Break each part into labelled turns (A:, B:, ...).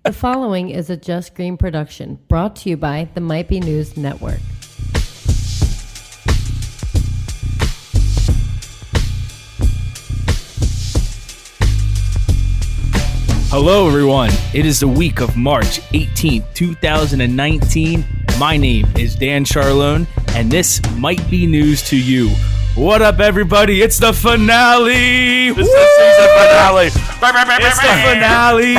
A: The following is a Just Green production brought to you by the Might Be News Network.
B: Hello, everyone. It is the week of March 18th, 2019. My name is Dan Charlone, and this might be news to you. What up, everybody? It's the finale.
C: It's the season finale.
B: It's the finale.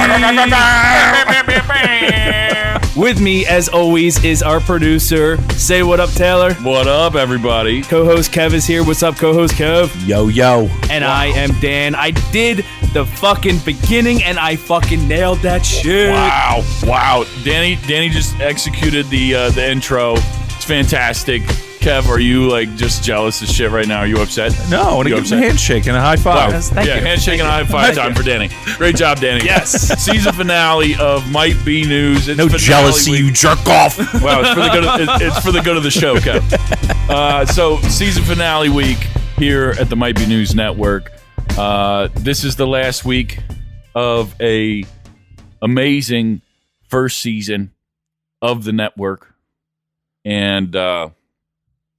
B: With me, as always, is our producer. Say what up, Taylor.
C: What up, everybody?
B: Co-host Kev is here. What's up, co-host Kev?
D: Yo, yo.
B: And I am Dan. I did the fucking beginning, and I fucking nailed that shit.
C: Wow. Danny just executed the intro. It's fantastic. Kev, are you just jealous as shit right now? Are you upset?
D: No, I want to give him a handshake and a high five.
C: Wow.
B: Thank you.
C: Handshake and a high five time for Danny. Great job, Danny.
B: Yes.
C: Season finale of Might Be News. It's
D: No
C: finale
D: jealousy,
C: week.
D: you jerk off.
C: Wow, it's for the good of the show, Kev. So, season finale week here at the Might Be News Network. This is the last week of a amazing first season of the network. And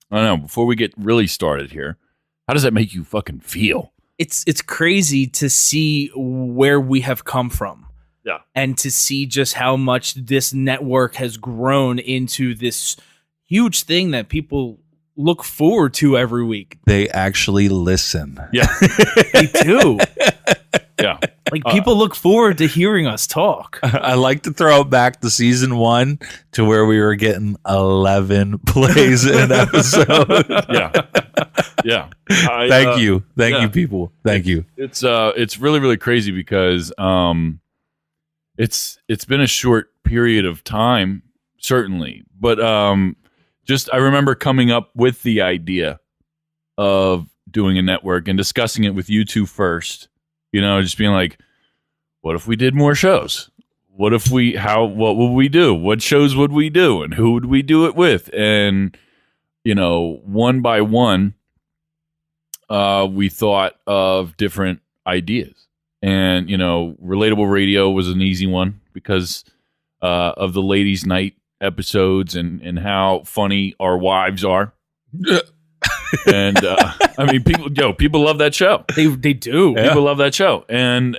C: I don't know, before we get really started here, how does that make you fucking feel?
B: It's crazy to see where we have come from.
C: Yeah.
B: And to see just how much this network has grown into this huge thing that people look forward to every week.
D: They actually listen.
C: Yeah.
B: They do.
C: Yeah.
B: People look forward to hearing us talk.
D: I like to throw it back to season 1 to where we were getting 11 plays an episode.
C: Yeah.
D: Thank you, people. Thank you.
C: It's really, really crazy because it's been a short period of time, certainly. But I remember coming up with the idea of doing a network and discussing it with you two first. You know, just being like, what if we did more shows? What would we do? What shows would we do? And who would we do it with? And, one by one, we thought of different ideas. And, relatable radio was an easy one because of the ladies' night episodes and how funny our wives are. And people love that show.
B: They do.
C: Yeah. People love that show. And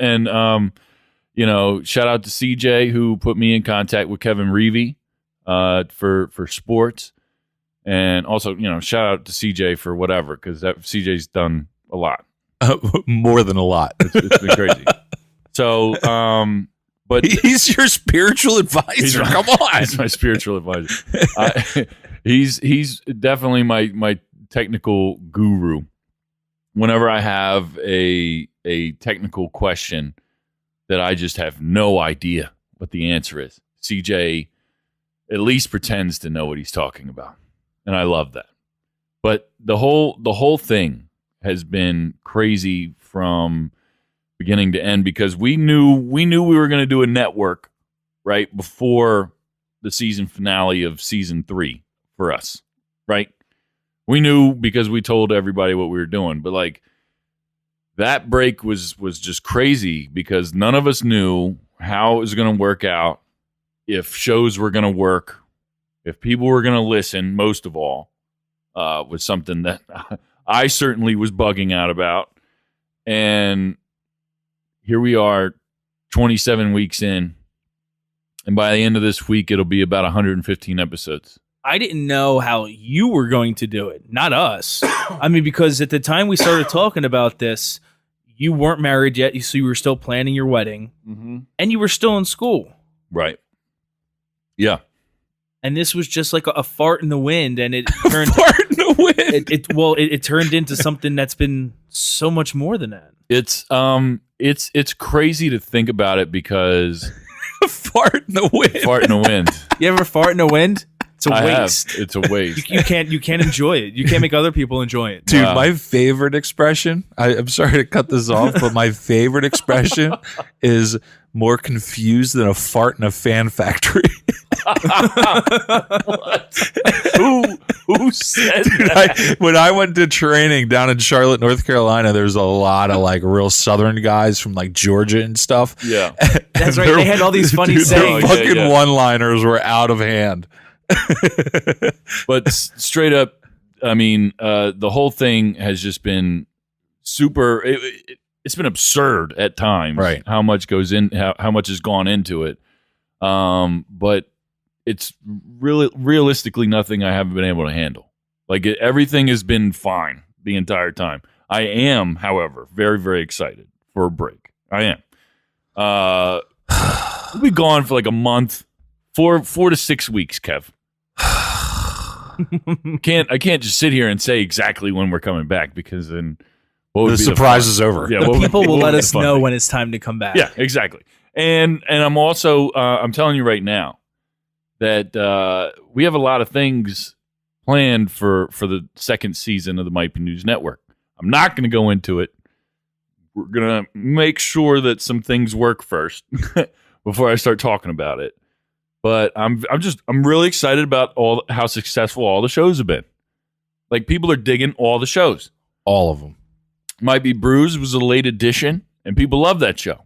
C: shout out to CJ who put me in contact with Kevin Reevy for sports. And also, shout out to CJ for whatever, because CJ's done a lot.
D: More than a lot.
C: It's been crazy. So, but
D: he's your spiritual advisor. Come on.
C: He's my spiritual advisor. He's definitely my technical guru. Whenever I have a technical question that I just have no idea what the answer is, CJ at least pretends to know what he's talking about, and I love that. But the whole thing has been crazy from beginning to end because we knew we were going to do a network right before the season finale of season 3 for us, right? We knew because we told everybody what we were doing, but that break was just crazy because none of us knew how it was going to work out, if shows were going to work, if people were going to listen, most of all, was something that I certainly was bugging out about. And here we are 27 weeks in, and by the end of this week, it'll be about 115 episodes.
B: I didn't know how you were going to do it, not us. I mean, because at the time we started talking about this, you weren't married yet, so you were still planning your wedding, and you were still in school.
C: Right. Yeah.
B: And this was just like a fart in the wind, and it turned
D: Fart in the wind.
B: It turned into something that's been so much more than that.
C: It's crazy to think about it because
D: Fart in the wind.
C: Fart in the wind.
B: You ever fart in the wind? It's a waste.
C: It's a waste.
B: You can't enjoy it. You can't make other people enjoy it.
D: Dude, my favorite expression, I'm sorry to cut this off, but my favorite expression is more confused than a fart in a fan factory.
C: Who Who said
D: Dude,
C: that?
D: when I went to training down in Charlotte, North Carolina, there's a lot of like real Southern guys from like Georgia and stuff.
C: Yeah.
E: That's right. They had all these funny
D: Dude,
E: sayings.
D: their fucking
C: yeah.
D: one-liners were out of hand.
C: But straight up, I mean, the whole thing has just been super. It's been absurd at times,
D: Right.
C: How much goes in, how much has gone into it. But it's really realistically nothing I haven't been able to handle. Like everything has been fine the entire time. I am, however, very, very excited for a break. I am. We'll be gone for like a month, 4 to 6 weeks, Kev. I can't just sit here and say exactly when we're coming back because then what would
D: The
C: be
D: surprise
C: fun?
D: is over.
C: Yeah,
E: The
C: what would-
E: people will
C: what
E: let
C: would be
E: us
C: fun
E: know
C: thing?
E: when it's time to come back.
C: Yeah, exactly. And I'm also I'm telling you right now that we have a lot of things planned for the second season of the Might Be News Network. I'm not going to go into it. We're going to make sure that some things work first before I start talking about it. But I'm really excited about how successful all the shows have been. Like people are digging all the shows.
D: All of them.
C: Might Be Bruised was a late addition, and people love that show.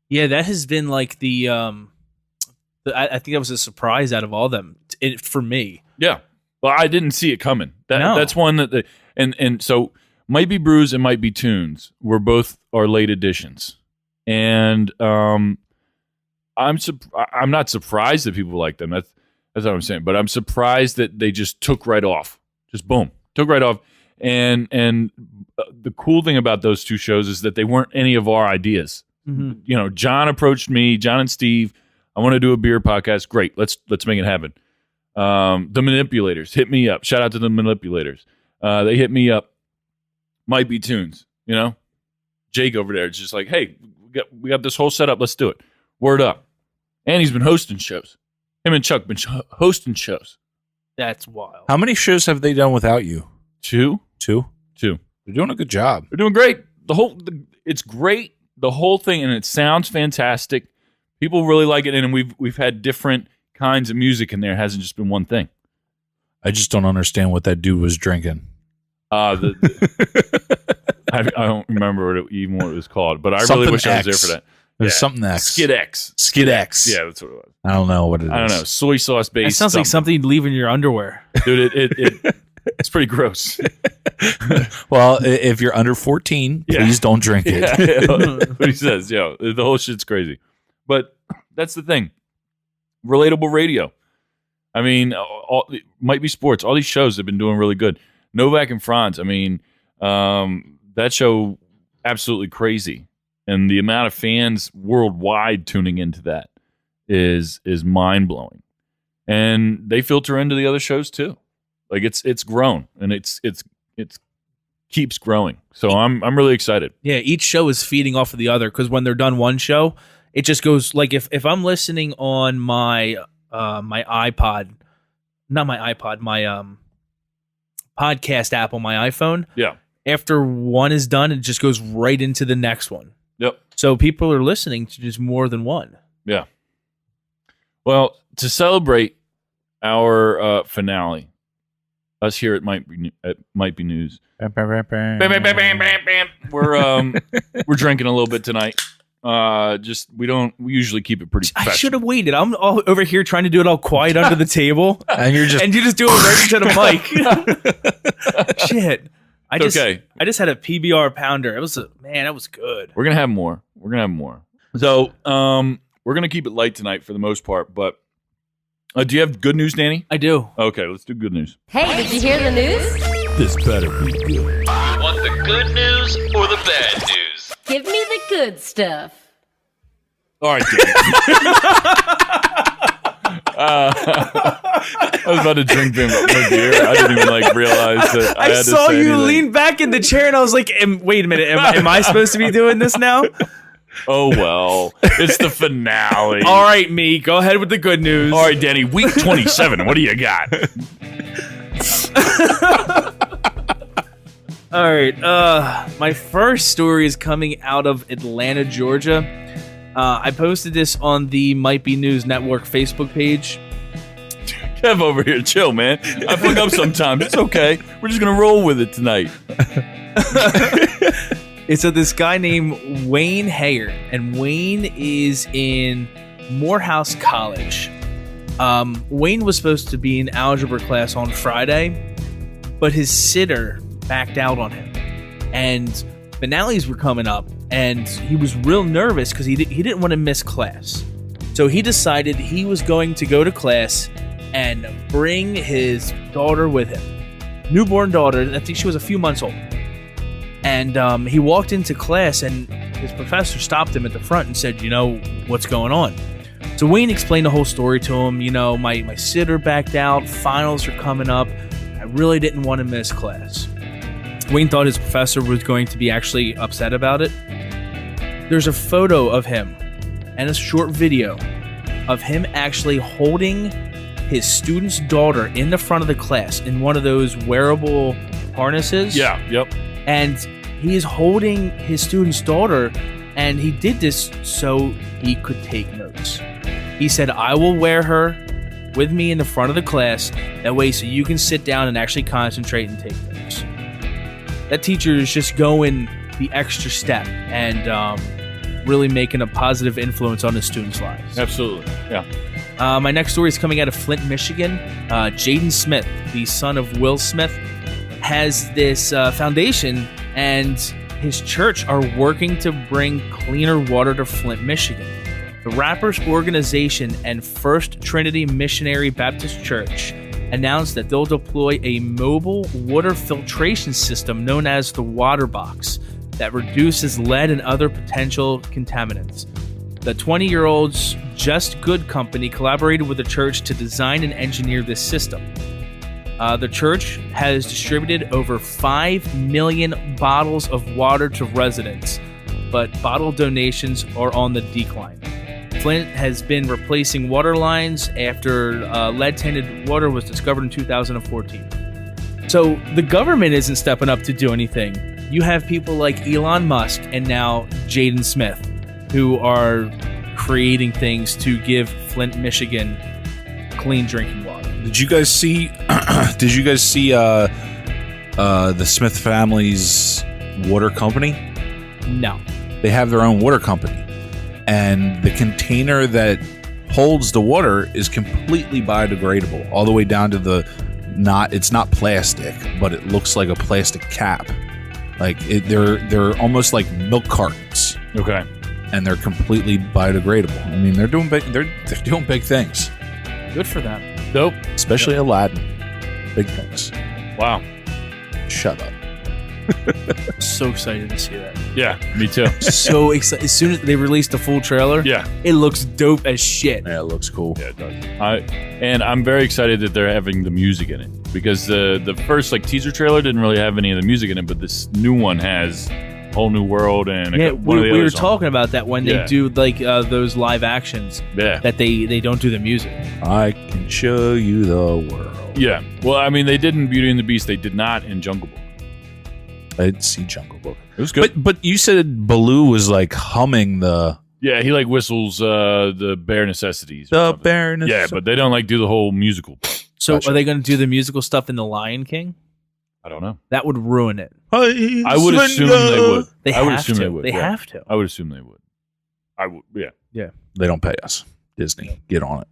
E: Yeah, that has been like I think that was a surprise out of all of them for me.
C: Yeah. Well, I didn't see it coming.
E: No.
C: That's one that and so Might Be Bruised and Might Be Tunes were both our late additions. And I'm not surprised that people like them. That's what I'm saying. But I'm surprised that they just took right off. Just boom. Took right off. And the cool thing about those two shows is that they weren't any of our ideas.
E: Mm-hmm.
C: You know, John approached me, John and Steve, I want to do a beer podcast. Great. Let's make it happen. The Manipulators hit me up. Shout out to the Manipulators. They hit me up. Might Be Tunes, you know? Jake over there is just like, hey, we got this whole setup. Let's do it. Word up. And he's been hosting shows. Him and Chuck been hosting shows.
E: That's wild.
D: How many shows have they done without you?
C: 2.
D: Two?
C: 2.
D: They're doing a good job.
C: They're doing great. It's great. The whole thing, and it sounds fantastic. People really like it, and we've had different kinds of music in there. It hasn't just been one thing.
D: I just don't understand what that dude was drinking.
C: I don't remember what it was called, but I
D: Something
C: really wish I was there
D: X.
C: for that.
D: There's
C: Yeah.
D: something X.
C: Skid X.
D: Skid X.
C: Yeah, that's what it was.
D: I don't know what it is.
C: I don't know. Soy sauce
E: It
C: based.
E: sounds like something you'd leave in your underwear.
C: Dude, it's pretty gross.
D: Well, if you're under 14,
C: Yeah.
D: please don't drink it.
C: Yeah, what he says. Yeah, the whole shit's crazy. But that's the thing. Relatable radio. I mean, Might Be Sports. All these shows have been doing really good. Novak and Franz. I mean, that show absolutely crazy, and the amount of fans worldwide tuning into that is mind blowing, and they filter into the other shows too. Like it's grown, and it's keeps growing. So I'm really excited.
E: Yeah, each show is feeding off of the other because when they're done one show, it just goes like if I'm listening on my my iPod, not my iPod, my podcast app on my iPhone.
C: Yeah.
E: After one is done, it just goes right into the next one.
C: Yep.
E: So people are listening to just more than one.
C: Yeah. Well, to celebrate our finale, us here at Might Be News, we're drinking a little bit tonight. We usually keep it pretty
E: I
C: professional.
E: should have waited. I'm all over here trying to do it all quiet under the table,
D: And you're just
E: and you just do it right into the mic. Shit. I
C: It's
E: just
C: okay.
E: had a PBR pounder. It was that was good.
C: We're gonna have more. So we're gonna keep it light tonight for the most part. But do you have good news, Danny?
E: I do.
C: Okay, let's do good news.
A: Hey, did you hear the news?
C: This better be good.
F: Want the good news or the bad news?
A: Give me the good stuff.
C: All right, Danny. I was about to drink my beer. I didn't even realize that I
E: I
C: had to
E: saw
C: say
E: you
C: anything.
E: lean back in the chair, and I was like, "Wait a minute, am I supposed to be doing this now?"
C: Oh well, it's the finale.
E: All right, me, go ahead with the good news.
C: All right, Danny. Week 27. What do you got?
E: All right. My first story is coming out of Atlanta, Georgia. I posted this on the Might Be News Network Facebook page.
C: Kev over here, chill, man. I fuck up sometimes. It's okay. We're just gonna roll with it tonight.
E: It's this guy named Wayne Hayer, and Wayne is in Morehouse College. Wayne was supposed to be in algebra class on Friday, but his sitter backed out on him, and finales were coming up, and he was real nervous because he didn't want to miss class. So he decided he was going to go to class and bring his daughter with him, newborn daughter. I think she was a few months old. And he walked into class, and his professor stopped him at the front and said, what's going on? So Wayne explained the whole story to him. My sitter backed out. Finals are coming up. I really didn't want to miss class. Wayne thought his professor was going to be actually upset about it. There's a photo of him and a short video of him actually holding his student's daughter in the front of the class in one of those wearable harnesses.
C: Yeah, yep.
E: And he is holding his student's daughter, and he did this so he could take notes. He said, I will wear her with me in the front of the class, that way so you can sit down and actually concentrate and take notes. That teacher is just going the extra step and really making a positive influence on the students' lives.
C: Absolutely, yeah.
E: My next story is coming out of Flint, Michigan. Jaden Smith, the son of Will Smith, has this foundation, and his church are working to bring cleaner water to Flint, Michigan. The rapper's organization and First Trinity Missionary Baptist Church announced that they'll deploy a mobile water filtration system known as the Water Box that reduces lead and other potential contaminants. The 20-year-old's Just Good company collaborated with the church to design and engineer this system. The church has distributed over 5 million bottles of water to residents, but bottle donations are on the decline. Flint has been replacing water lines after lead-tainted water was discovered in 2014. So the government isn't stepping up to do anything. You have people like Elon Musk and now Jaden Smith, who are creating things to give Flint, Michigan, clean drinking water.
D: Did you guys see? The Smith family's water company?
E: No.
D: They have their own water company, and the container that holds the water is completely biodegradable, all the way down to it's not plastic, but it looks like a plastic cap. Like they're almost like milk cartons.
C: Okay.
D: And they're completely biodegradable. I mean, they're doing big things.
E: Good for them.
C: Nope.
D: Especially Aladdin. Big things.
C: Wow.
D: Shut up.
E: So excited to see that.
C: Yeah, me too.
E: So excited. As soon as they released the full trailer,
C: Yeah.
E: it looks dope as shit.
D: Yeah, it looks cool.
C: Yeah, it does. And I'm very excited that they're having the music in it, because the first teaser trailer didn't really have any of the music in it, but this new one has Whole New World and one of the
E: we
C: other
E: were
C: songs.
E: talking about that when
C: Yeah.
E: they do those live actions.
C: Yeah.
E: That they don't do the music.
D: I can show you the world.
C: Yeah. Well, I mean, they did in Beauty and the Beast. They did not in Jungle Book.
D: I didn't see Jungle Book.
C: It was good.
D: But you said Baloo was like humming the
C: Yeah, he whistles the bare necessities. or something.
D: bare.
C: Yeah, but they don't do the whole musical.
E: So
D: Gotcha.
E: are they going to do the musical stuff in The Lion King?
C: I don't know.
E: That would ruin it.
C: I would assume they would.
E: They
C: I would
E: have
C: assume
E: to.
C: they would.
E: They
C: yeah.
E: have to.
C: I would assume they would. I would. Yeah.
D: They don't pay us. Disney, get on it.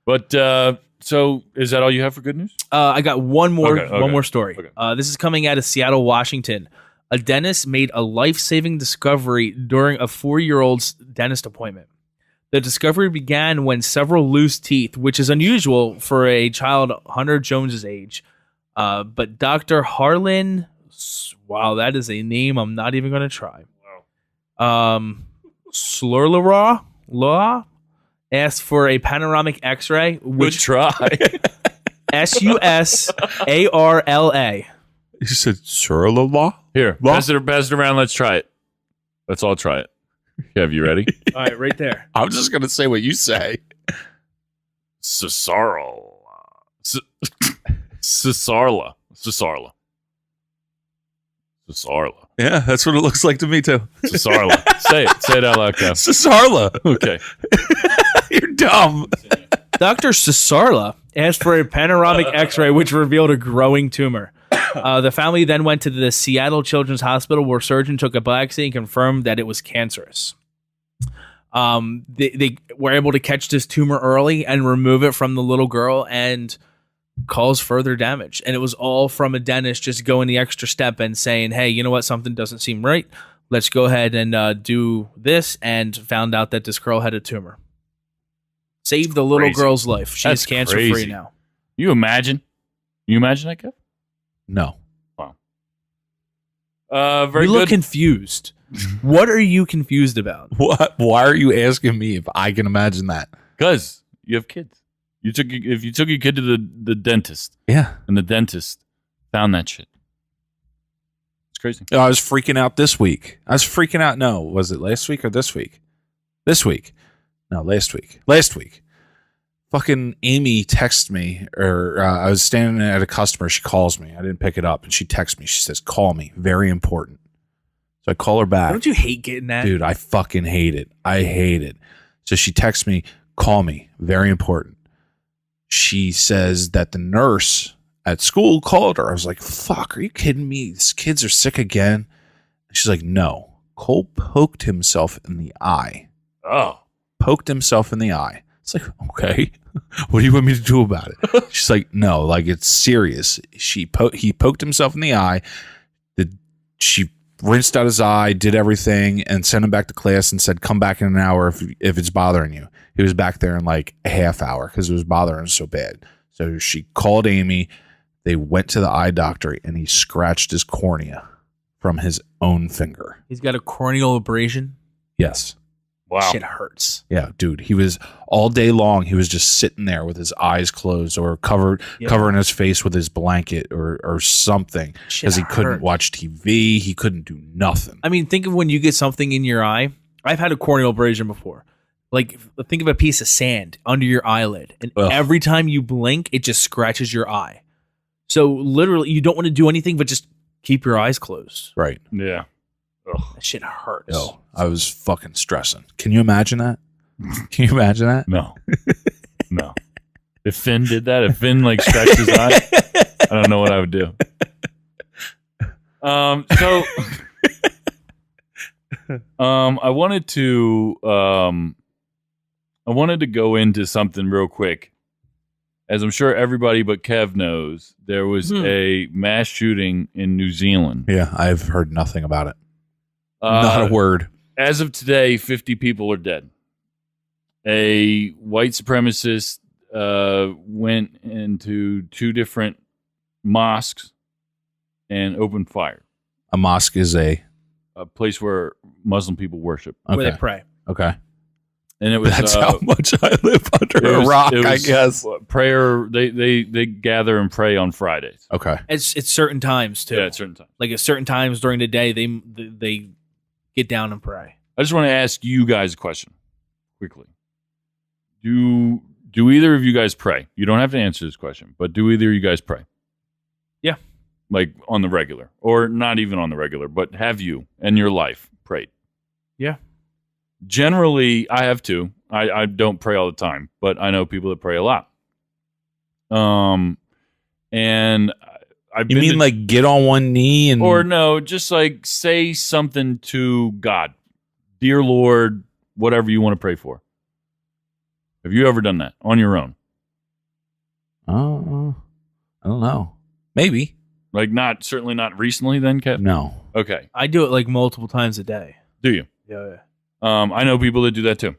C: But so is that all you have for good news?
E: I got one more
C: Okay.
E: one more story.
C: Okay.
E: This is coming out of Seattle, Washington. A dentist made a life-saving discovery during a 4-year-old's dentist appointment. The discovery began when several loose teeth, which is unusual for a child Hunter Jones's age. But Dr. Harlan, wow, that is a name I'm not even going to try. Wow. Slurlera Law asked for a panoramic X-ray,
C: Good
E: which
C: try.
E: SUSARLA.
D: You said Surla?
C: Here,
D: Well-
C: pass it around. Let's try it. Let's all try it. Have you ready?
E: All right, right there.
D: I'm just gonna say what you say.
C: Cesarla. Cesarla. Cesarla. Cesarla.
D: Yeah, that's what it looks like to me too.
C: Cesarla. Say it. Say it out loud, Kev.
D: Cesarla.
C: Okay.
D: You're dumb.
E: Dr. Cesarla asked for a panoramic X-ray, which revealed a growing tumor. The family then went to the Seattle Children's Hospital, where surgeon took a biopsy and confirmed that it was cancerous. They were able to catch this tumor early and remove it from the little girl and cause further damage. And it was all from a dentist just going the extra step and saying, hey, you know what? Something doesn't seem right. Let's go ahead and do this, and found out that this girl had a tumor. Saved the little
C: Crazy.
E: girl's life. She
C: That's
E: is cancer-free
C: crazy.
E: now.
C: You imagine that, Kev?
D: No.
C: Very
E: You
C: good.
E: look confused. What are you confused about?
D: What? Why are you asking me if I can imagine that?
C: Because you have kids. If you took your kid to the dentist,
D: Yeah.
C: and the dentist found that shit. It's crazy.
D: I was freaking out this week. I was freaking out. No, was it last week or this week? This week. No, last week. Last week. Fucking Amy texted me, or I was standing at a customer. She calls me. I didn't pick it up, and she texts me. She says, "Call me. Very important." So I call her back.
E: Don't you hate getting that?
D: Dude, I fucking hate it. I hate it. So she texts me, "Call me. Very important." She says that the nurse at school called her. I was like, fuck, are you kidding me? These kids are sick again. She's like, no. Cole poked himself in the eye.
C: Oh.
D: Poked himself in the eye. It's like, okay, what do you want me to do about it? She's like, no, like it's serious. He poked himself in the eye. She rinsed out his eye, did everything, and sent him back to class and said, come back in an hour if it's bothering you. He was back there in like a half hour because it was bothering him so bad. So she called Amy. They went to the eye doctor, and he scratched his cornea from his own finger.
E: He's got a corneal abrasion.
D: Yes.
C: Wow.
E: Shit hurts.
D: Yeah, dude. He was all day long. He was just sitting there with his eyes closed or covering his face with his blanket or something because he couldn't
E: hurt.
D: watch TV. He couldn't do nothing.
E: I mean, think of when you get something in your eye. I've had a corneal abrasion before. Like, think of a piece of sand under your eyelid, and
D: Ugh.
E: every time you blink, it just scratches your eye. So literally, you don't want to do anything but just keep your eyes closed.
D: Right.
C: Yeah. Ugh.
E: That shit hurts.
D: Yo, I was fucking stressing. Can you imagine that? Can you imagine that?
C: No. No. If Finn did that, if Finn like scratched his eye, I don't know what I would do. So I wanted to go into something real quick. As I'm sure everybody but Kev knows, there was a mass shooting in New Zealand.
D: Yeah, I've heard nothing about it. Not a word.
C: As of today, 50 people are dead. A white supremacist went into two different mosques and opened fire.
D: A mosque is a
C: place where Muslim people worship.
E: Where
D: okay.
E: they pray.
D: Okay.
C: And it was
D: That's how much I live under a rock, I guess.
C: Prayer. They gather and pray on Fridays.
D: Okay.
E: It's certain times too.
C: Yeah, at certain times.
E: Like at certain times during the day, they get down and pray.
C: I just want to ask you guys a question quickly. Do either of you guys pray? You don't have to answer this question, but do either of you guys pray?
E: Yeah.
C: Like on the regular, or not even on the regular, but have you in your life prayed?
E: Yeah.
C: Generally, I have too. I don't pray all the time, but I know people that pray a lot. And I've
D: You
C: been
D: mean
C: to-
D: like get on one knee and
C: or no, just like say something to God, dear Lord, whatever you want to pray for. Have you ever done that on your own?
D: Oh, I don't know. Maybe.
C: Like certainly not recently then, Kev?
D: No.
C: Okay.
E: I do it like multiple times a day.
C: Do you?
E: Yeah.
C: I know people that do that too.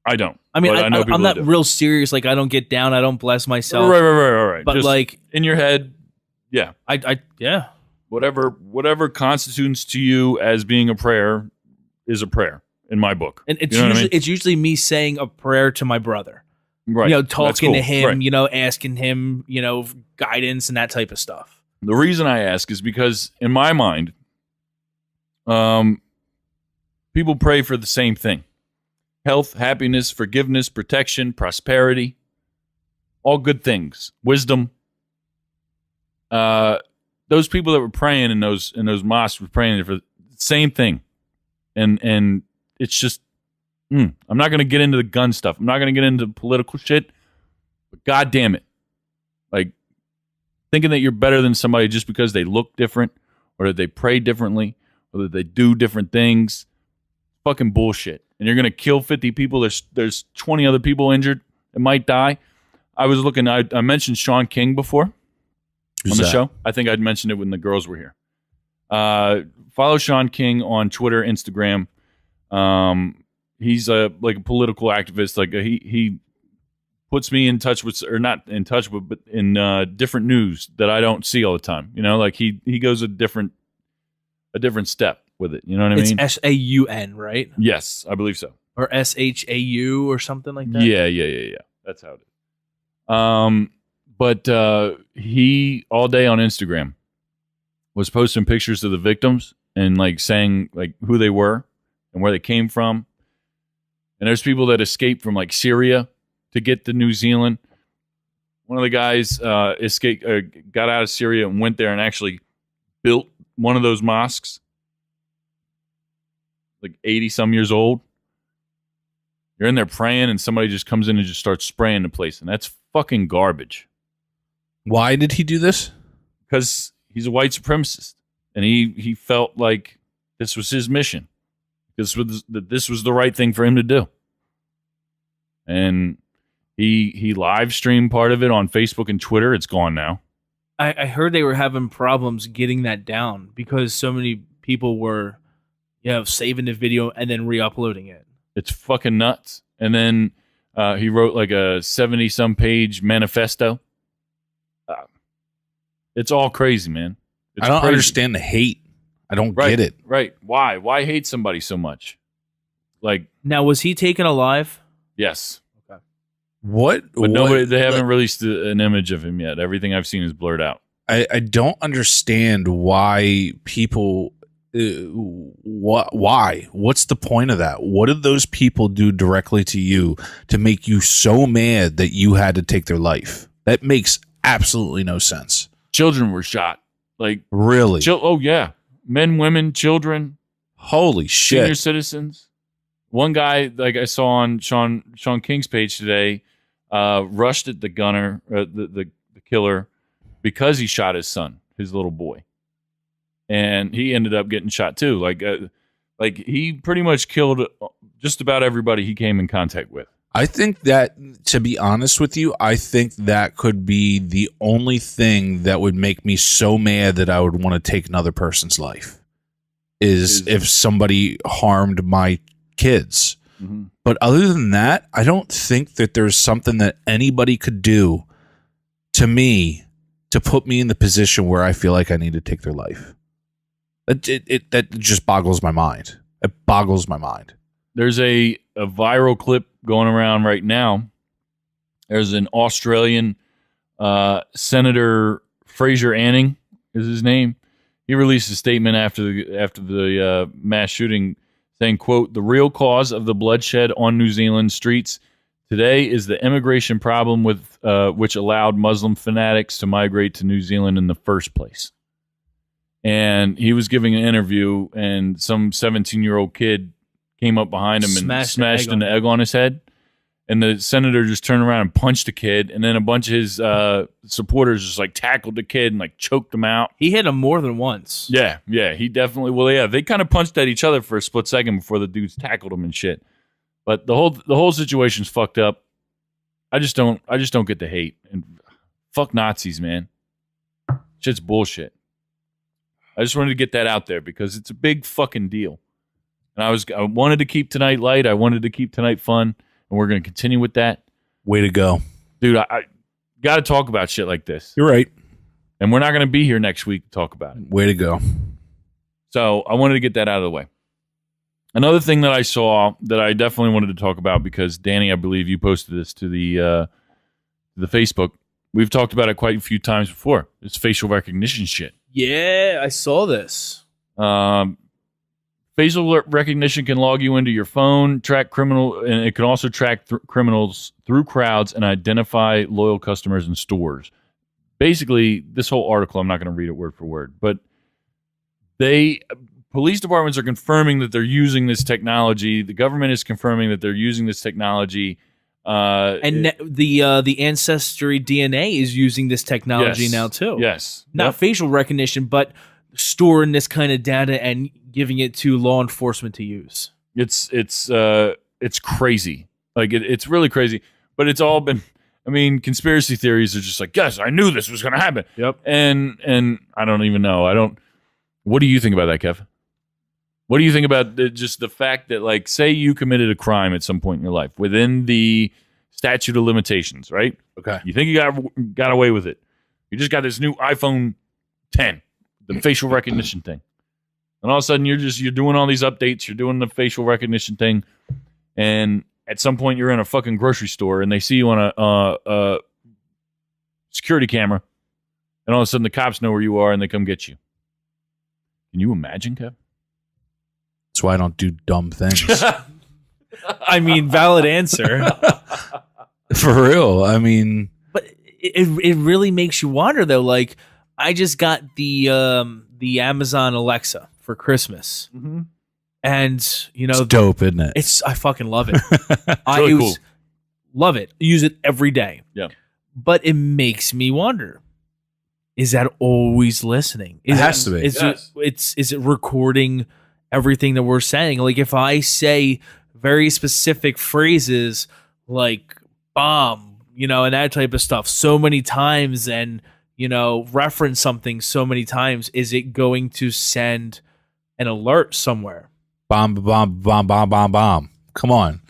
C: I don't.
E: I mean,
C: but know people
E: I'm
C: that
E: not
C: do.
E: real serious. Like, I don't get down. I don't bless myself.
C: Right.
E: But
C: Just
E: like,
C: in your head, yeah.
E: yeah.
C: Whatever constitutes to you as being a prayer is a prayer in my book.
E: And it's
C: You know what I
E: usually
C: mean?
E: it's usually me saying a prayer to my brother.
C: Right.
E: You know,
C: That's
E: talking to
C: cool.
E: him.
C: Right.
E: You know, asking him. You know, guidance and that type of stuff.
C: The reason I ask is because in my mind, people pray for the same thing: health, happiness, forgiveness, protection, prosperity, all good things, wisdom. Those people that were praying in those mosques were praying for the same thing, and it's just I'm not going to get into the gun stuff. I'm not going to get into political shit. But God damn it, Like thinking that you're better than somebody just because they look different or that they pray differently or that they do different things. Fucking bullshit. And you're going to kill 50 people. There's 20 other people injured that might die. I was looking, I mentioned Sean King before
D: Who's
C: on the
D: that?
C: show. I think I'd mentioned it when the girls were here. Follow Sean King on Twitter, Instagram. He's a political activist. Like he puts me in touch with, or not in touch with, but in different news that I don't see all the time. You know, like he goes a different step with it. You know what I mean?
E: It's SAUN, right?
C: Yes, I believe so.
E: Or SHAU or something like that.
C: Yeah. That's how it is. But he all day on Instagram was posting pictures of the victims and like saying like who they were and where they came from. And there's people that escaped from like Syria to get to New Zealand. One of the guys got out of Syria and went there and actually built one of those mosques. Like 80 some years old. You're in there praying and somebody just comes in and just starts spraying the place. And that's fucking garbage.
D: Why did he do this?
C: Because he's a white supremacist. And he felt like this was his mission. This was the right thing for him to do. And he live streamed part of it on Facebook and Twitter. It's gone now.
E: I heard they were having problems getting that down because so many people were, saving the video and then re-uploading it.
C: It's fucking nuts. And then he wrote like a 70-some page manifesto. It's all crazy, man. It's
D: I don't
C: crazy.
D: understand the hate. I don't get it.
C: Right. Why? Why hate somebody so much? Like,
E: Now, was he taken alive?
C: yes.
D: What?
C: But nobody, they haven't released an image of him yet. Everything I've seen is blurred out.
D: I don't understand why people. Why? What's the point of that? What did those people do directly to you to make you so mad that you had to take their life? That makes absolutely no sense.
C: Children were shot. Like,
D: Really?
C: oh, yeah. Men, women, children,
D: Holy shit.
C: senior citizens. One guy, like I saw on Sean King's page today, rushed at the gunner, the killer, because he shot his son, his little boy, and he ended up getting shot too. Like he pretty much killed just about everybody he came in contact with.
D: I think that, to be honest with you, I think that could be the only thing that would make me so mad that I would want to take another person's life is if somebody harmed my kids.
C: Mm-hmm.
D: But other than that, I don't think that there's something that anybody could do to me to put me in the position where I feel like I need to take their life. That just boggles my mind. It boggles my mind.
C: There's a viral clip going around right now. There's an Australian Senator Fraser Anning is his name. He released a statement after the mass shooting saying, quote, "The real cause of the bloodshed on New Zealand streets today is the immigration problem with which allowed Muslim fanatics to migrate to New Zealand in the first place." And he was giving an interview, and some 17-year-old kid came up behind him and smashed an egg on his head. And the senator just turned around and punched the kid. And then a bunch of his supporters just like tackled the kid and like choked him out.
E: He hit him more than once.
C: Yeah, he definitely. Well, yeah, they kind of punched at each other for a split second before the dudes tackled him and shit. But the whole situation's fucked up. I just don't get the hate, and fuck Nazis, man. Shit's bullshit. I just wanted to get that out there because it's a big fucking deal. And I wanted to keep tonight light. I wanted to keep tonight fun. And we're going to continue with that.
D: Way to go.
C: Dude, I got to talk about shit like this.
D: You're right.
C: And we're not going to be here next week to talk about it.
D: Way to go.
C: So I wanted to get that out of the way. Another thing that I saw that I definitely wanted to talk about, because Danny, I believe you posted this to the Facebook. We've talked about it quite a few times before. It's facial recognition shit.
E: Yeah, I saw this.
C: Facial recognition can log you into your phone, track criminal, and it can also track criminals through crowds and identify loyal customers in stores. Basically, this whole article, I'm not going to read it word for word, but police departments are confirming that they're using this technology. The government is confirming that they're using this technology
E: The Ancestry DNA is using this technology
C: Yes.
E: now too.
C: Yes.
E: Not
C: Yep.
E: facial recognition, but storing this kind of data and giving it to law enforcement to use.
C: It's crazy. Like it's really crazy. But it's all been. I mean, conspiracy theories are just like, yes, I knew this was going to happen.
E: Yep.
C: And I don't even know. I don't. What do you think about that, Kev? What do you think about just the fact that, like, say you committed a crime at some point in your life within the statute of limitations, right?
D: Okay.
C: You think you got away with it. You just got this new iPhone 10, the facial recognition thing. And all of a sudden you're doing all these updates, you're doing the facial recognition thing, and at some point you're in a fucking grocery store and they see you on a security camera, and all of a sudden the cops know where you are and they come get you. Can you imagine, Kev?
D: That's why I don't do dumb things.
E: I mean, valid answer.
D: For real. I mean,
E: But it really makes you wonder though. Like, I just got the Amazon Alexa for Christmas, and you know,
D: it's dope, isn't it?
E: I fucking love it. I
C: really
E: use, love it. Use it every day.
C: Yeah.
E: But it makes me wonder: is that always listening?
D: It has to be.
E: Is it recording everything that we're saying? Like, if I say very specific phrases like bomb, and that type of stuff so many times, and reference something so many times, is it going to send an alert somewhere?
D: Bomb, bomb, bomb, bomb, bomb, bomb. Come on.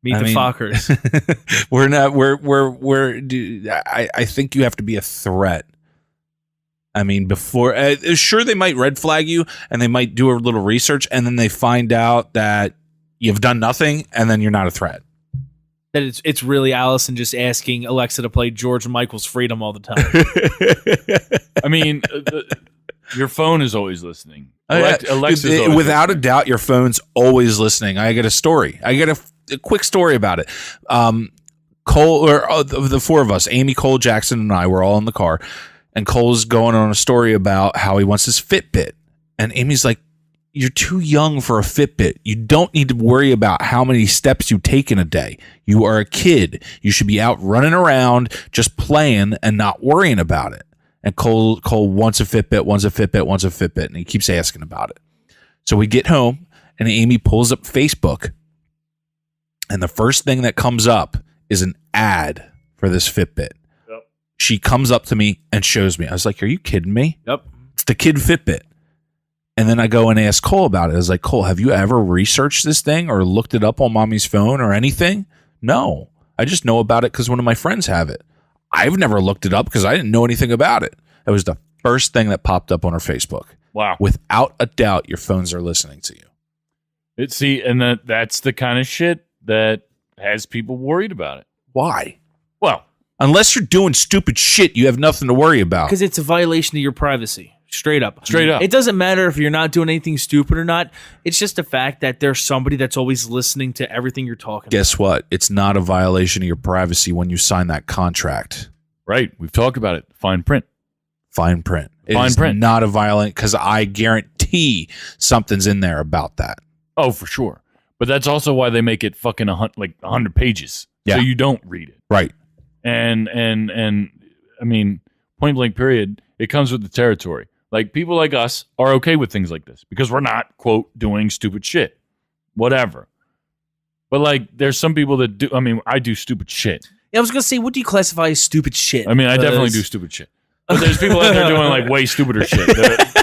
E: Meet the Fockers.
D: We're not, I think you have to be a threat. I mean, before, sure, they might red flag you and they might do a little research and then they find out that you've done nothing and then you're not a threat.
E: That it's really Allison just asking Alexa to play George Michael's Freedom all the time.
C: I mean, your phone is always listening. Alexa's always
D: without
C: listening.
D: a doubt, your phone's always listening. I got a story. I got a quick story about it. Cole, or of the four of us, Amy, Cole, Jackson, and I were all in the car, and Cole's going on a story about how he wants his Fitbit, and Amy's like, "You're too young for a Fitbit. You don't need to worry about how many steps you take in a day. You are a kid. You should be out running around, just playing and not worrying about it." And Cole wants a Fitbit, wants a Fitbit, wants a Fitbit, and he keeps asking about it. So we get home, and Amy pulls up Facebook, and the first thing that comes up is an ad for this Fitbit.
C: Yep.
D: She comes up to me and shows me. I was like, "Are you kidding me?"
E: Yep.
D: It's the kid Fitbit. And then I go and ask Cole about it. I was like, "Cole, have you ever researched this thing or looked it up on mommy's phone or anything?" "No, I just know about it because one of my friends have it." I've never looked it up because I didn't know anything about it. It was the first thing that popped up on her Facebook.
C: Wow.
D: Without a doubt, your phones are listening to you.
C: And that's the kind of shit that has people worried about it.
D: Why?
C: Well,
D: Unless you're doing stupid shit, you have nothing to worry about.
E: Because it's a violation of your privacy. Straight up.
C: Straight up.
E: It doesn't matter if you're not doing anything stupid or not. It's just the fact that there's somebody that's always listening to everything you're talking about.
D: Guess what? It's not a violation of your privacy when you sign that contract.
C: right. We've talked about it. Fine print.
D: Fine print.
C: Fine
D: It's
C: print.
D: not a violent, because I guarantee something's in there about that.
C: Oh, for sure. But that's also why they make it fucking 100 pages.
D: Yeah.
C: So you don't read it.
D: Right.
C: And I mean, point blank period, it comes with the territory. Like, people like us are okay with things like this because we're not, quote, doing stupid shit. Whatever. But, like, there's some people that do. I mean, I do stupid shit.
E: Yeah, I was going to say, what do you classify as stupid shit?
C: I mean, I definitely do stupid shit. But there's people out there doing, like, way stupider shit.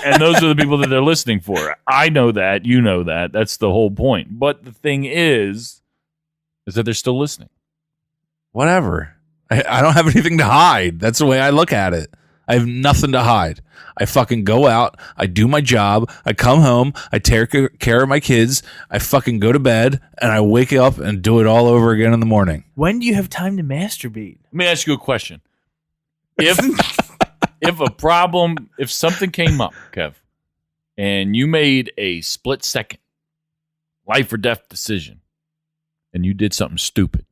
C: And those are the people that they're listening for. I know that. You know that. That's the whole point. But the thing is that they're still listening.
D: Whatever. I don't have anything to hide. That's the way I look at it. I have nothing to hide. I fucking go out. I do my job. I come home. I take care of my kids. I fucking go to bed, and I wake up and do it all over again in the morning.
E: When do you have time to masturbate?
C: Let me ask you a question. If something came up, Kev, and you made a split second life or death decision, and you did something stupid,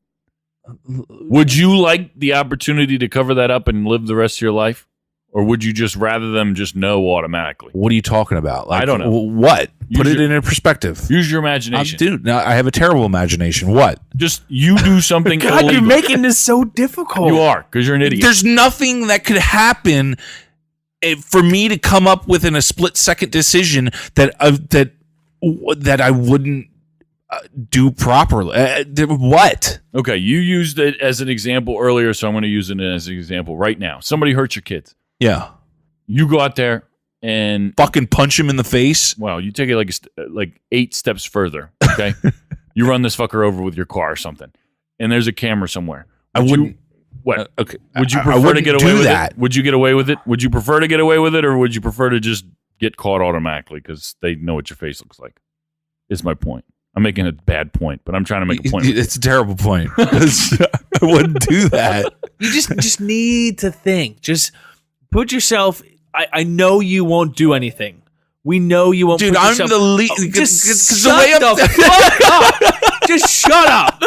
C: would you like the opportunity to cover that up and live the rest of your life? Or would you just rather them just know automatically?
D: What are you talking about? Like,
C: I don't know.
D: What? Put it
C: your-
D: in perspective.
C: Use your imagination.
D: Dude, now I have a terrible imagination. What?
C: Just you do something
E: God,
C: illegal.
E: you're making this so difficult.
C: You are, because you're an idiot.
D: There's nothing that could happen for me to come up with in a split-second decision that I wouldn't do properly. What?
C: Okay, you used it as an example earlier, so I'm going to use it as an example right now. Somebody hurts your kids.
D: Yeah.
C: You go out there and
D: Fucking punch him in the face.
C: well, you take it like 8 steps further. Okay, you run this fucker over with your car or something, and there's a camera somewhere.
D: I wouldn't.
C: What?
D: Okay.
C: Would you
D: I
C: prefer to
D: wouldn't
C: get away
D: do
C: with
D: that.
C: it? Would you get away with it? Would you prefer to get away with it, or would you prefer to just get caught automatically because they know what your face looks like? Is my point. I'm making a bad point, but I'm trying to make a point.
D: It's a terrible point. I wouldn't do that.
E: You just need to think. Just put yourself. I know you won't do anything. We know you won't.
D: Dude,
E: put
D: I'm
E: yourself,
D: the lead.
E: Just shut the fuck up. Just shut up.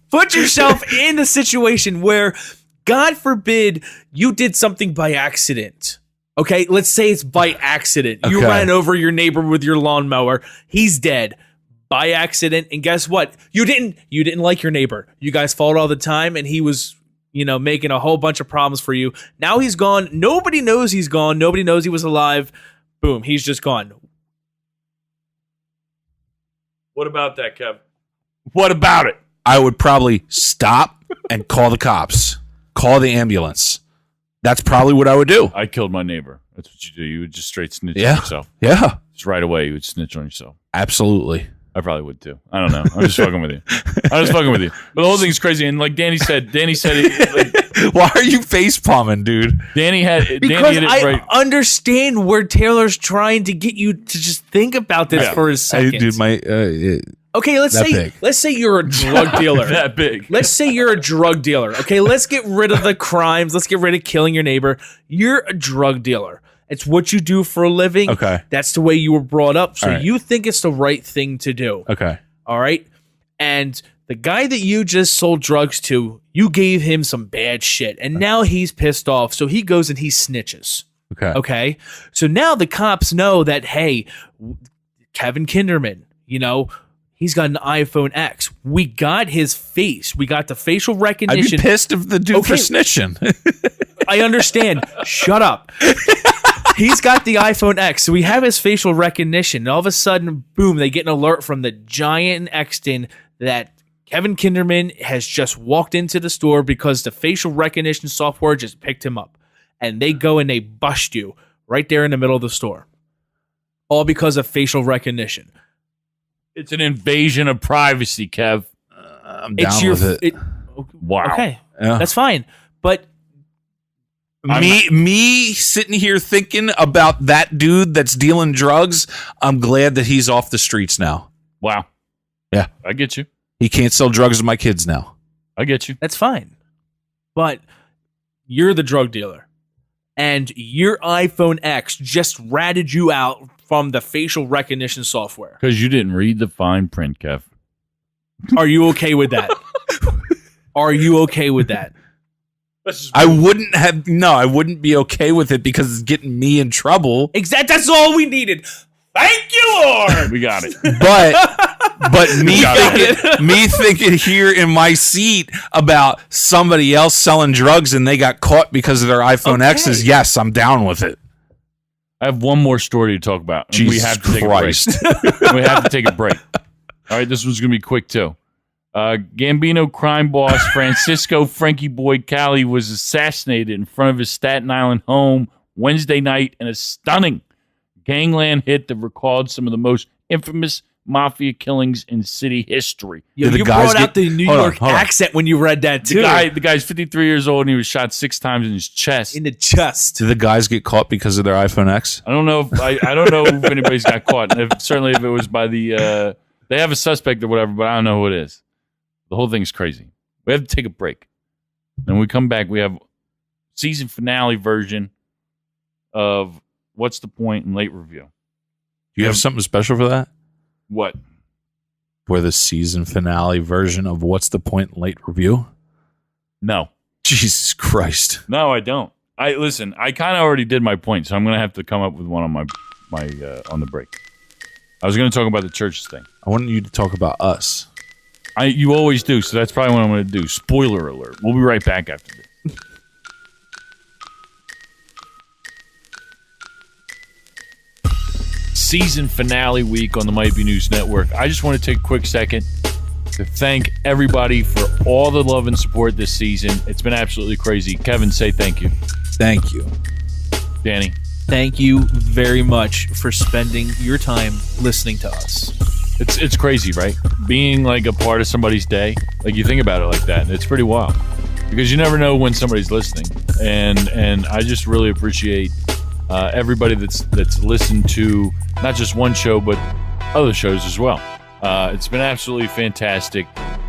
E: Put yourself in a situation where, God forbid, you did something by accident. Okay, let's say it's by accident. You
D: Okay.
E: ran over your neighbor with your lawnmower. He's dead by accident. And guess what? You didn't like your neighbor. You guys fought all the time, and he was, making a whole bunch of problems for you. Now he's gone. Nobody knows he's gone. Nobody knows he was alive. Boom, he's just gone.
C: What about that, Kev? What about it?
D: I would probably stop and call the cops, call the ambulance. That's probably what I would do.
C: I killed my neighbor. That's what you do. You would just straight snitch
D: Yeah.
C: on yourself.
D: Yeah,
C: Just right away, you would snitch on yourself.
D: absolutely.
C: I probably would too. I don't know. I'm just fucking with you. I'm just fucking with you. But the whole thing's crazy. And like Danny said,
D: Why are you face palming, dude?
C: Danny hit
E: Because
C: it
E: I
C: right.
E: understand where Taylor's trying to get you to just think about this
C: Yeah.
E: for a second.
D: Dude,
E: Okay, let's
D: That
E: say
D: big.
E: let's say you're a drug dealer.
C: That big.
E: Let's say you're a drug dealer. Okay, let's get rid of the crimes. Let's get rid of killing your neighbor. You're a drug dealer. It's what you do for a living.
D: Okay.
E: That's the way you were brought up. So
D: All right.
E: you think it's the right thing to do.
D: Okay.
E: All right. And the guy that you just sold drugs to, you gave him some bad shit. And now he's pissed off. So he goes and he snitches.
D: Okay.
E: Okay. So now the cops know that, hey, Kevin Kinderman, he's got an iPhone X. We got his face. We got the facial
D: I'd
E: recognition.
D: be pissed if the dude for
E: Okay.
D: snitching.
E: I understand. Shut up. He's got the iPhone X, so we have his facial recognition. And all of a sudden, boom, they get an alert from the giant in Exton that Kevin Kinderman has just walked into the store because the facial recognition software just picked him up. And they go and they bust you right there in the middle of the store. All because of facial recognition.
C: It's an invasion of privacy, Kev.
D: I'm down with it.
C: Wow.
E: Okay,
D: Yeah.
E: that's fine. But
D: Me sitting here thinking about that dude that's dealing drugs. I'm glad that he's off the streets now.
C: Wow.
D: Yeah.
C: I get you.
D: He can't sell drugs to my kids now.
C: I get you.
E: that's fine. But you're the drug dealer. And your iPhone X just ratted you out from the facial recognition software.
C: Because you didn't read the fine print, Kev.
E: Are you okay with that? Are you okay with that?
D: I wouldn't be okay with it because it's getting me in trouble.
E: That's all we needed. Thank you, Lord.
C: We got it.
D: But me thinking here in my seat about somebody else selling drugs and they got caught because of their iPhone X's. Yes, I'm down with it.
C: I have one more story to talk about. And
D: Jesus Christ.
C: We have to take a break. All right, this one's going to be quick, too. Gambino crime boss Francisco Frankie Boy Cali was assassinated in front of his Staten Island home Wednesday night in a stunning gangland hit that recalled some of the most infamous mafia killings in city history.
E: Yo,
D: Did the
E: you
D: guys
E: brought out the New
D: hold on,
E: York
D: hold on.
E: accent when you read that, too.
C: The guy's 53 years old and he was shot 6 times in his chest.
E: In the chest.
D: Do the guys get caught because of their iPhone X?
C: I don't know if I don't know if anybody's got caught. And certainly if it was by the they have a suspect or whatever, but I don't know who it is. The whole thing's crazy. We have to take a break. Then when we come back, we have season finale version of What's the Point in Late Review.
D: Do you have something special for that?
C: What?
D: For the season finale version of What's the Point in Late Review?
C: No.
D: Jesus Christ.
C: No, I don't. I kind of already did my point, so I'm going to have to come up with one on my on the break. I was going to talk about the churches thing.
D: I want you to talk about us.
C: You always do, so that's probably what I'm going to do. Spoiler alert. We'll be right back after this. Season finale week on the Might Be News Network. I just want to take a quick second to thank everybody for all the love and support this season. It's been absolutely crazy. Kevin, say thank you.
D: Thank you.
C: Danny.
E: Thank you very much for spending your time listening to us.
C: It's crazy, right? Being like a part of somebody's day. Like you think about it like that, and it's pretty wild. Because you never know when somebody's listening. And I just really appreciate everybody that's listened to not just one show, but other shows as well. It's been absolutely fantastic.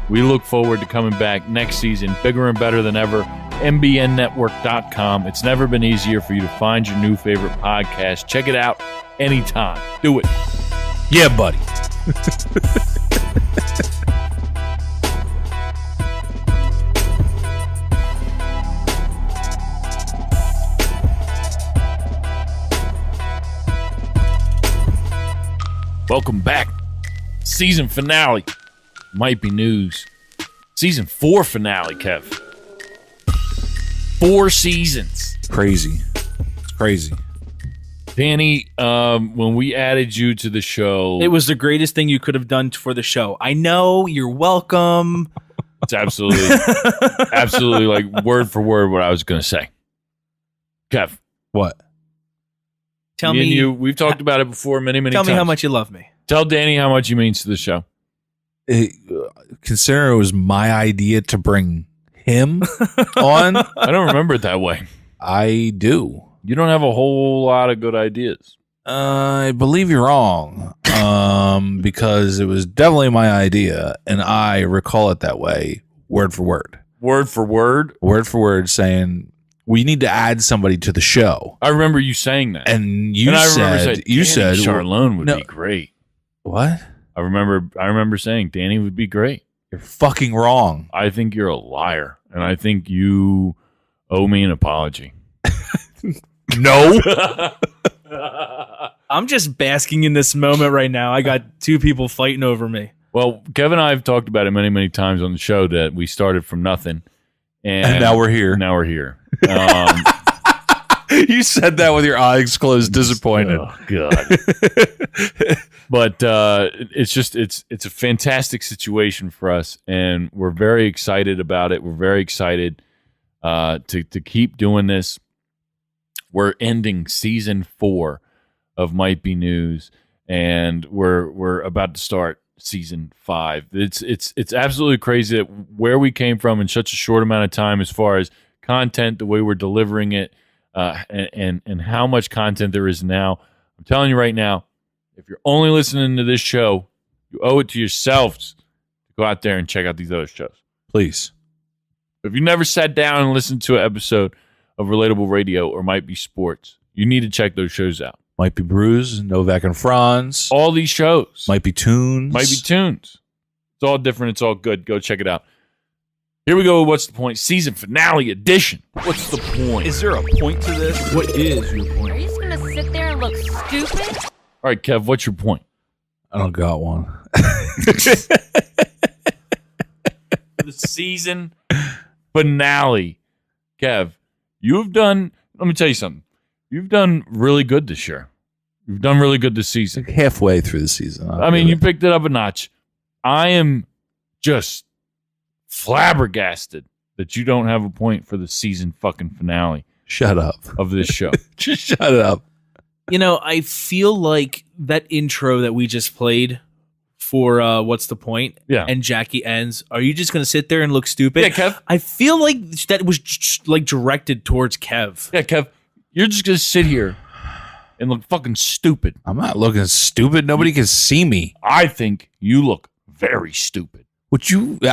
C: We look forward to coming back next season, bigger and better than ever. MBNnetwork.com. It's never been easier for you to find your new favorite podcast. Check it out anytime. Do it.
D: Yeah, buddy.
C: Welcome back. Season finale. Might Be News. Season 4 finale, Kev. 4 seasons.
D: Crazy. It's crazy.
C: Danny, when we added you to the show,
E: It was the greatest thing you could have done for the show. I know, you're welcome.
C: it's absolutely like word for word what I was going to say. Kev,
D: What?
E: Tell
C: me
E: me,
C: and you, we've talked about it before many times.
E: tell me how much you love me.
C: Tell Danny how much he means to the show.
D: Considering it was my idea to bring him on,
C: I don't remember it that way.
D: I do.
C: You don't have a whole lot of good ideas.
D: I believe you're wrong, because it was definitely my idea, and I recall it that way, word for word.
C: Word for word?
D: Word for word, saying we need to add somebody to the show.
C: I remember you saying that.
D: And you
C: I
D: said,
C: remember
D: you said,
C: Charlone would
D: no.
C: be great.
D: What?
C: I remember saying Danny would be great.
D: You're fucking wrong.
C: I think you're a liar, and I think you owe me an apology.
D: No.
E: I'm just basking in this moment right now. I got two people fighting over me.
C: Well, Kevin and I have talked about it many times on the show that we started from nothing, and
D: now we're here.
C: Now we're here.
D: You said that with your eyes closed, disappointed.
C: Oh God! But it's a fantastic situation for us, and we're very excited about it. We're very excited to keep doing this. We're ending season 4 of Might Be News, and we're about to start season 5. It's absolutely crazy that where we came from in such a short amount of time, as far as content, the way we're delivering it. And how much content there is now. I'm telling you right now, if you're only listening to this show, you owe it to yourselves to go out there and check out these other shows.
D: Please.
C: If you never sat down and listened to an episode of Relatable Radio or Might Be Sports, you need to check those shows out.
D: Might Be Brews, Novak and Franz.
C: All these shows.
D: Might Be Tunes.
C: Might Be Tunes. It's all different. It's all good. Go check it out. Here we go. What's the point? Season finale edition. What's the point?
E: Is there a point to this? What is your point?
A: Are you just gonna sit there and look stupid?
C: All right, Kev, what's your point?
D: I don't got one.
C: The season finale. Kev, you've done, let me tell you something. You've done really good this year. You've done really good this season.
D: Halfway through the season.
C: I mean, you picked it up a notch. I am just flabbergasted that you don't have a point for the season fucking finale
D: Shut up.
C: of this show.
D: Just shut up.
E: You know, I feel like that intro that we just played for What's the Point?
C: Yeah.
E: And Jackie ends, are you just going to sit there and look stupid?
C: Yeah, Kev.
E: I feel like that was like directed towards Kev.
C: Yeah, Kev, you're just going to sit here and look fucking stupid.
D: I'm not looking stupid. Nobody can see me.
C: I think you look very stupid.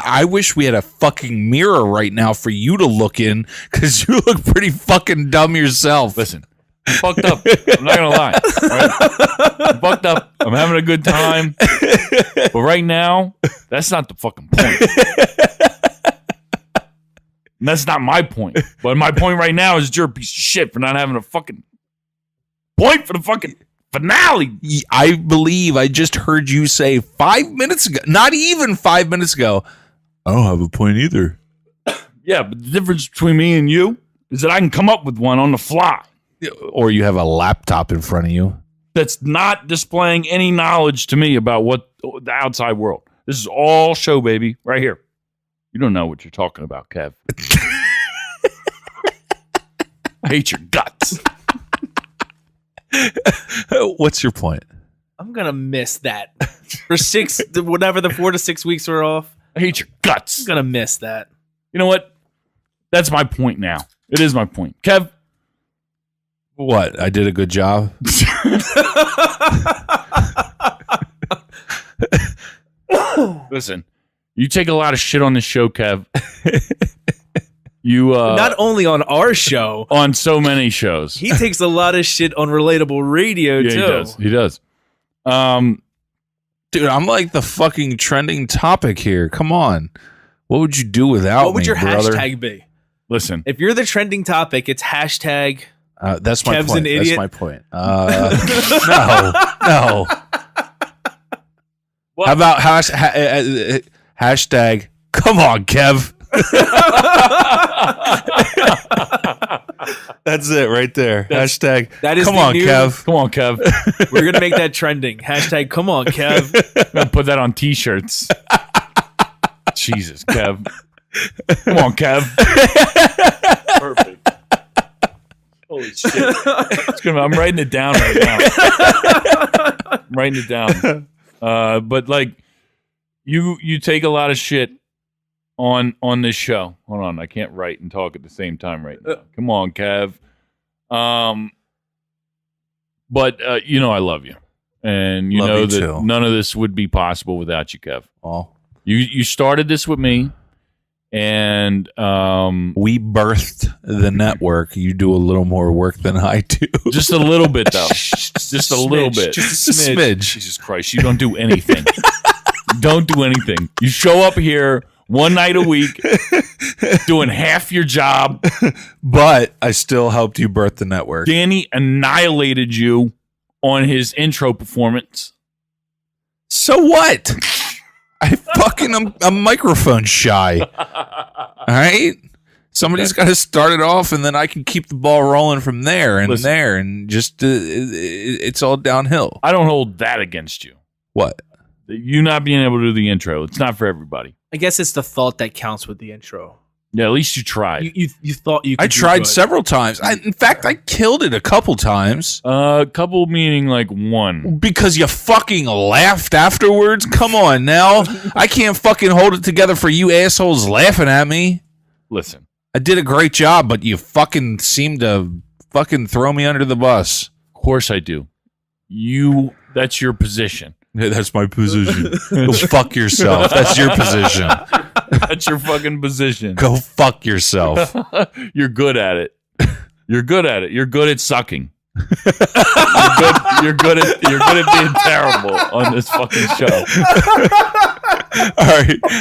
D: I wish we had a fucking mirror right now for you to look in, because you look pretty fucking dumb yourself.
C: Listen, I'm fucked up. I'm not going to lie. All right? I'm fucked up. I'm having a good time. But right now, that's not the fucking point. And that's not my point. But my point right now is you're a piece of shit for not having a fucking point for the fucking finale.
D: I believe I just heard you say 5 minutes ago, not even 5 minutes ago, I don't have a point either.
C: Yeah, but the difference between me and you is that I can come up with one on the fly.
D: Or you have a laptop in front of you.
C: That's not displaying any knowledge to me about what the outside world. This is all show, baby, right here. You don't know what you're talking about, Kev. I hate your guts.
D: What's your point?
E: I'm gonna miss that for whatever the 4 to 6 weeks are off.
C: I hate your guts.
E: I'm gonna miss that.
C: You know what? That's my point now. It is my point. Kev.
D: What? I did a good job?
C: Listen, you take a lot of shit on this show, Kev. You
E: not only on our show,
C: on so many shows.
E: he takes a lot of shit on Relatable Radio
C: Yeah,
E: too.
C: he does.
D: Dude, I'm like the fucking trending topic here. Come on. What would you do without me,
E: What would your
D: brother?
E: hashtag be?
C: Listen,
E: If you're the trending topic, it's hashtag.
D: That's my
E: Kev's
D: point.
E: an idiot.
D: That's my point. No.
C: What?
D: How about hashtag, come on, Kev. That's it right there. Hashtag,
E: That is
D: come
E: the
D: on,
E: new-
D: Kev.
C: come on, Kev.
E: We're gonna make that trending. Hashtag. Come on, Kev.
C: I'm gonna put that on T-shirts. Jesus, Kev. Come on, Kev. Perfect. Holy shit! I'm writing it down right now. I'm writing it down. But like, you take a lot of shit on this show. Hold on, I can't write and talk at the same time right now. Come on, Kev. But you know I love you, and you
D: Love
C: know
D: you
C: that
D: too.
C: none of this would be possible without you, Kev.
D: Oh,
C: You started this with me, and
D: we birthed the network. You do a little more work than I do.
C: just a little bit though, just a little bit.
E: Just a
D: Just a
E: smidge.
D: smidge.
C: Jesus Christ, you don't do anything. You don't do anything. You show up here one night a week, doing half your job.
D: But I still helped you birth the network.
C: Danny annihilated you on his intro performance.
D: So what? I'm microphone shy. All right? Somebody's got to start it off, and then I can keep the ball rolling from there and
C: Listen.
D: there, and just it's all downhill.
C: I don't hold that against you.
D: What?
C: You not being able to do the intro, it's not for everybody.
E: I guess it's the thought that counts with the intro.
C: Yeah, at least you tried.
E: You thought you could
D: I
E: do
D: tried
E: good.
D: several times. In fact, I killed it a couple times.
C: Couple meaning like one.
D: Because you fucking laughed afterwards? Come on now. I can't fucking hold it together for you assholes laughing at me.
C: Listen,
D: I did a great job, but you fucking seem to fucking throw me under the bus.
C: of course I do. That's your position.
D: Yeah, that's my position. Go fuck yourself. That's your position.
C: That's your fucking position.
D: Go fuck yourself.
C: You're good at it. You're good at it. You're good at sucking. You're good at being terrible on this fucking show.
D: All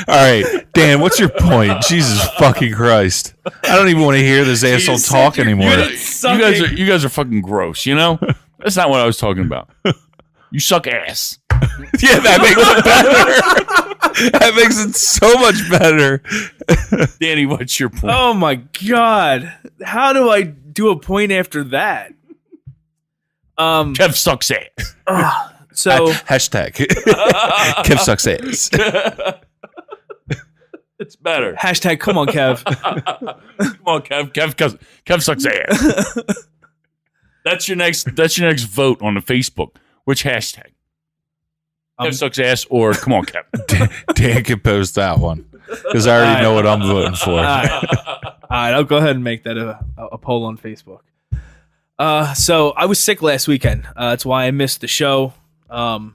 D: right. Dan, what's your point? Jesus fucking Christ. I don't even want to hear this asshole talk anymore.
C: You guys are fucking gross, you know? That's not what I was talking about. You suck ass.
D: Yeah, that makes it better. That makes it so much better.
C: Danny, what's your point?
E: Oh my god! How do I do a point after that?
C: Kev sucks ass.
E: So
D: Hashtag Kev sucks ass.
C: It's better.
E: hashtag. Come on, Kev.
C: Come on, Kev sucks ass. That's your next vote on the Facebook. Which hashtag? Kev sucks ass or come on, Kev.
D: Dan can post that one because I already know what I'm voting for.
E: All right, I'll go ahead and make that a poll on Facebook. So I was sick last weekend. That's why I missed the show. So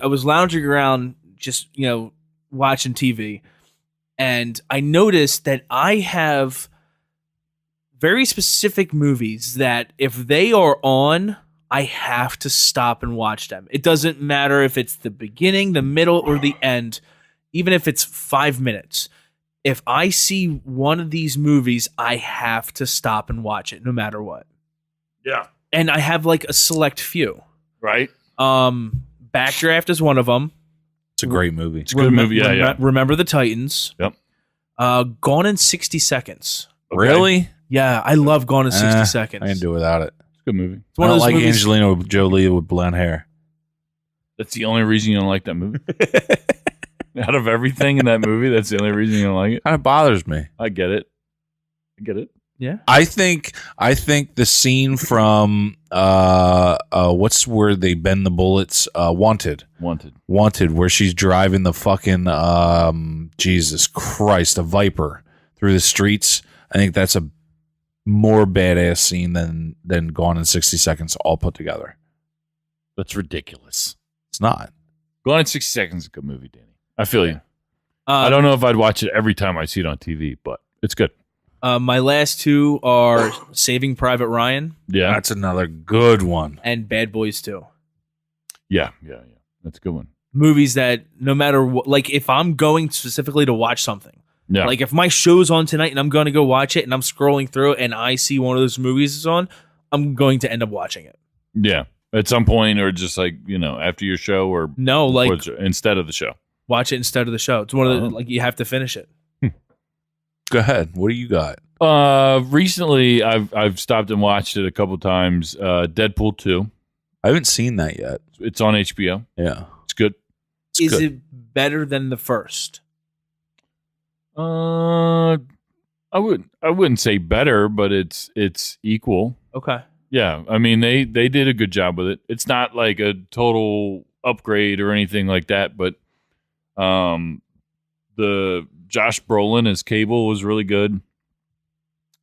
E: I was lounging around, just watching TV, and I noticed that I have very specific movies that if they are on, I have to stop and watch them. It doesn't matter if it's the beginning, the middle, or the end, even if it's 5 minutes. if I see one of these movies, I have to stop and watch it no matter what.
C: Yeah.
E: And I have like a select few.
C: Right.
E: Backdraft is one of them.
D: It's a great movie.
C: It's a good movie. Yeah.
E: Remember the Titans.
C: Yep.
E: Gone in 60 Seconds.
C: Okay.
D: Really?
E: Yeah, I love Gone in 60 Seconds.
D: I can do without it.
C: It's a good movie.
E: It's one
D: I
E: of
D: don't
E: those
D: like
E: movies-
D: Angelina Jolie with blonde hair.
C: That's the only reason you don't like that movie? Out of everything in that movie, that's the only reason you don't like it?
D: Kind of bothers me.
C: I get it.
E: Yeah.
D: I think the scene from what's where they bend the bullets? Wanted, where she's driving the fucking Jesus Christ, a Viper through the streets. I think that's a more badass scene than Gone in 60 Seconds all put together.
C: That's ridiculous.
D: It's not.
C: Gone in 60 Seconds is a good movie, Danny. I feel you. I don't know if I'd watch it every time I see it on TV, but it's good.
E: My last two are Saving Private Ryan
C: Yeah.
D: That's another good one.
E: and Bad Boys 2.
C: Yeah. That's a good one.
E: Movies that no matter what, like if I'm going specifically to watch something,
C: Yeah.
E: like if my show's on tonight and I'm going to go watch it and I'm scrolling through and I see one of those movies is on, I'm going to end up watching it.
C: Yeah. At some point, or just like, after your show or
E: No, like
C: before the show, instead of the show.
E: watch it instead of the show. It's one of the,
C: Oh.
E: like you have to finish it.
D: Go ahead. What do you got?
C: Recently, I've stopped and watched it a couple times. Deadpool 2.
D: I haven't seen that yet.
C: It's on HBO.
D: Yeah.
C: It's good.
E: Is
D: good.
E: it better than the first?
C: I wouldn't say better, but it's equal.
E: Okay.
C: Yeah, I mean they did a good job with it. It's not like a total upgrade or anything like that, but the Josh Brolin as Cable was really good.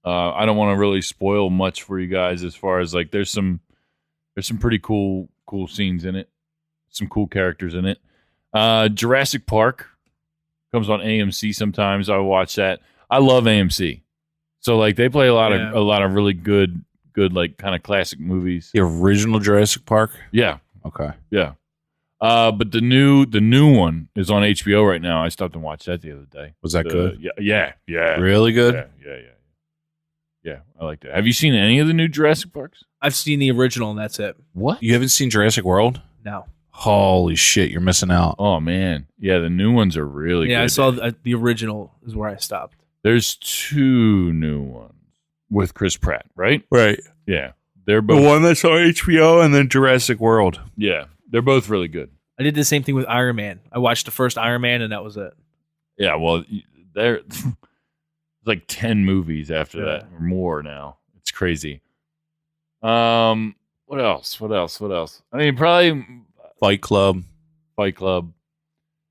C: I don't want to really spoil much for you guys as far as like there's some pretty cool scenes in it, some cool characters in it. Jurassic Park comes on AMC sometimes. I watch that. I love AMC, so like they play a lot of really good like kind of classic movies.
D: The original Jurassic Park?
C: Yeah,
D: Okay.
C: yeah. But the new one is on HBO right now. I stopped and watched that the other day.
D: Was that good?
C: Yeah.
D: Really good?
C: Yeah, I like that. Have you seen any of the new Jurassic Parks?
E: I've seen the original and that's it.
C: What?
D: You haven't seen Jurassic World?
E: No.
D: Holy shit, you're missing out.
C: Oh man, yeah, the new ones are really good.
E: Yeah, I saw the original is where I stopped.
C: There's two new ones with Chris Pratt, right?
D: Right.
C: Yeah, they're both.
D: one that's on HBO and then Jurassic World.
C: Yeah, they're both really good.
E: I did the same thing with Iron Man. I watched the first Iron Man and that was it.
C: Yeah, well, they're like 10 movies after
E: Yeah.
C: that or more now. It's crazy. What else? I mean, probably
D: Fight Club.
C: Fight Club.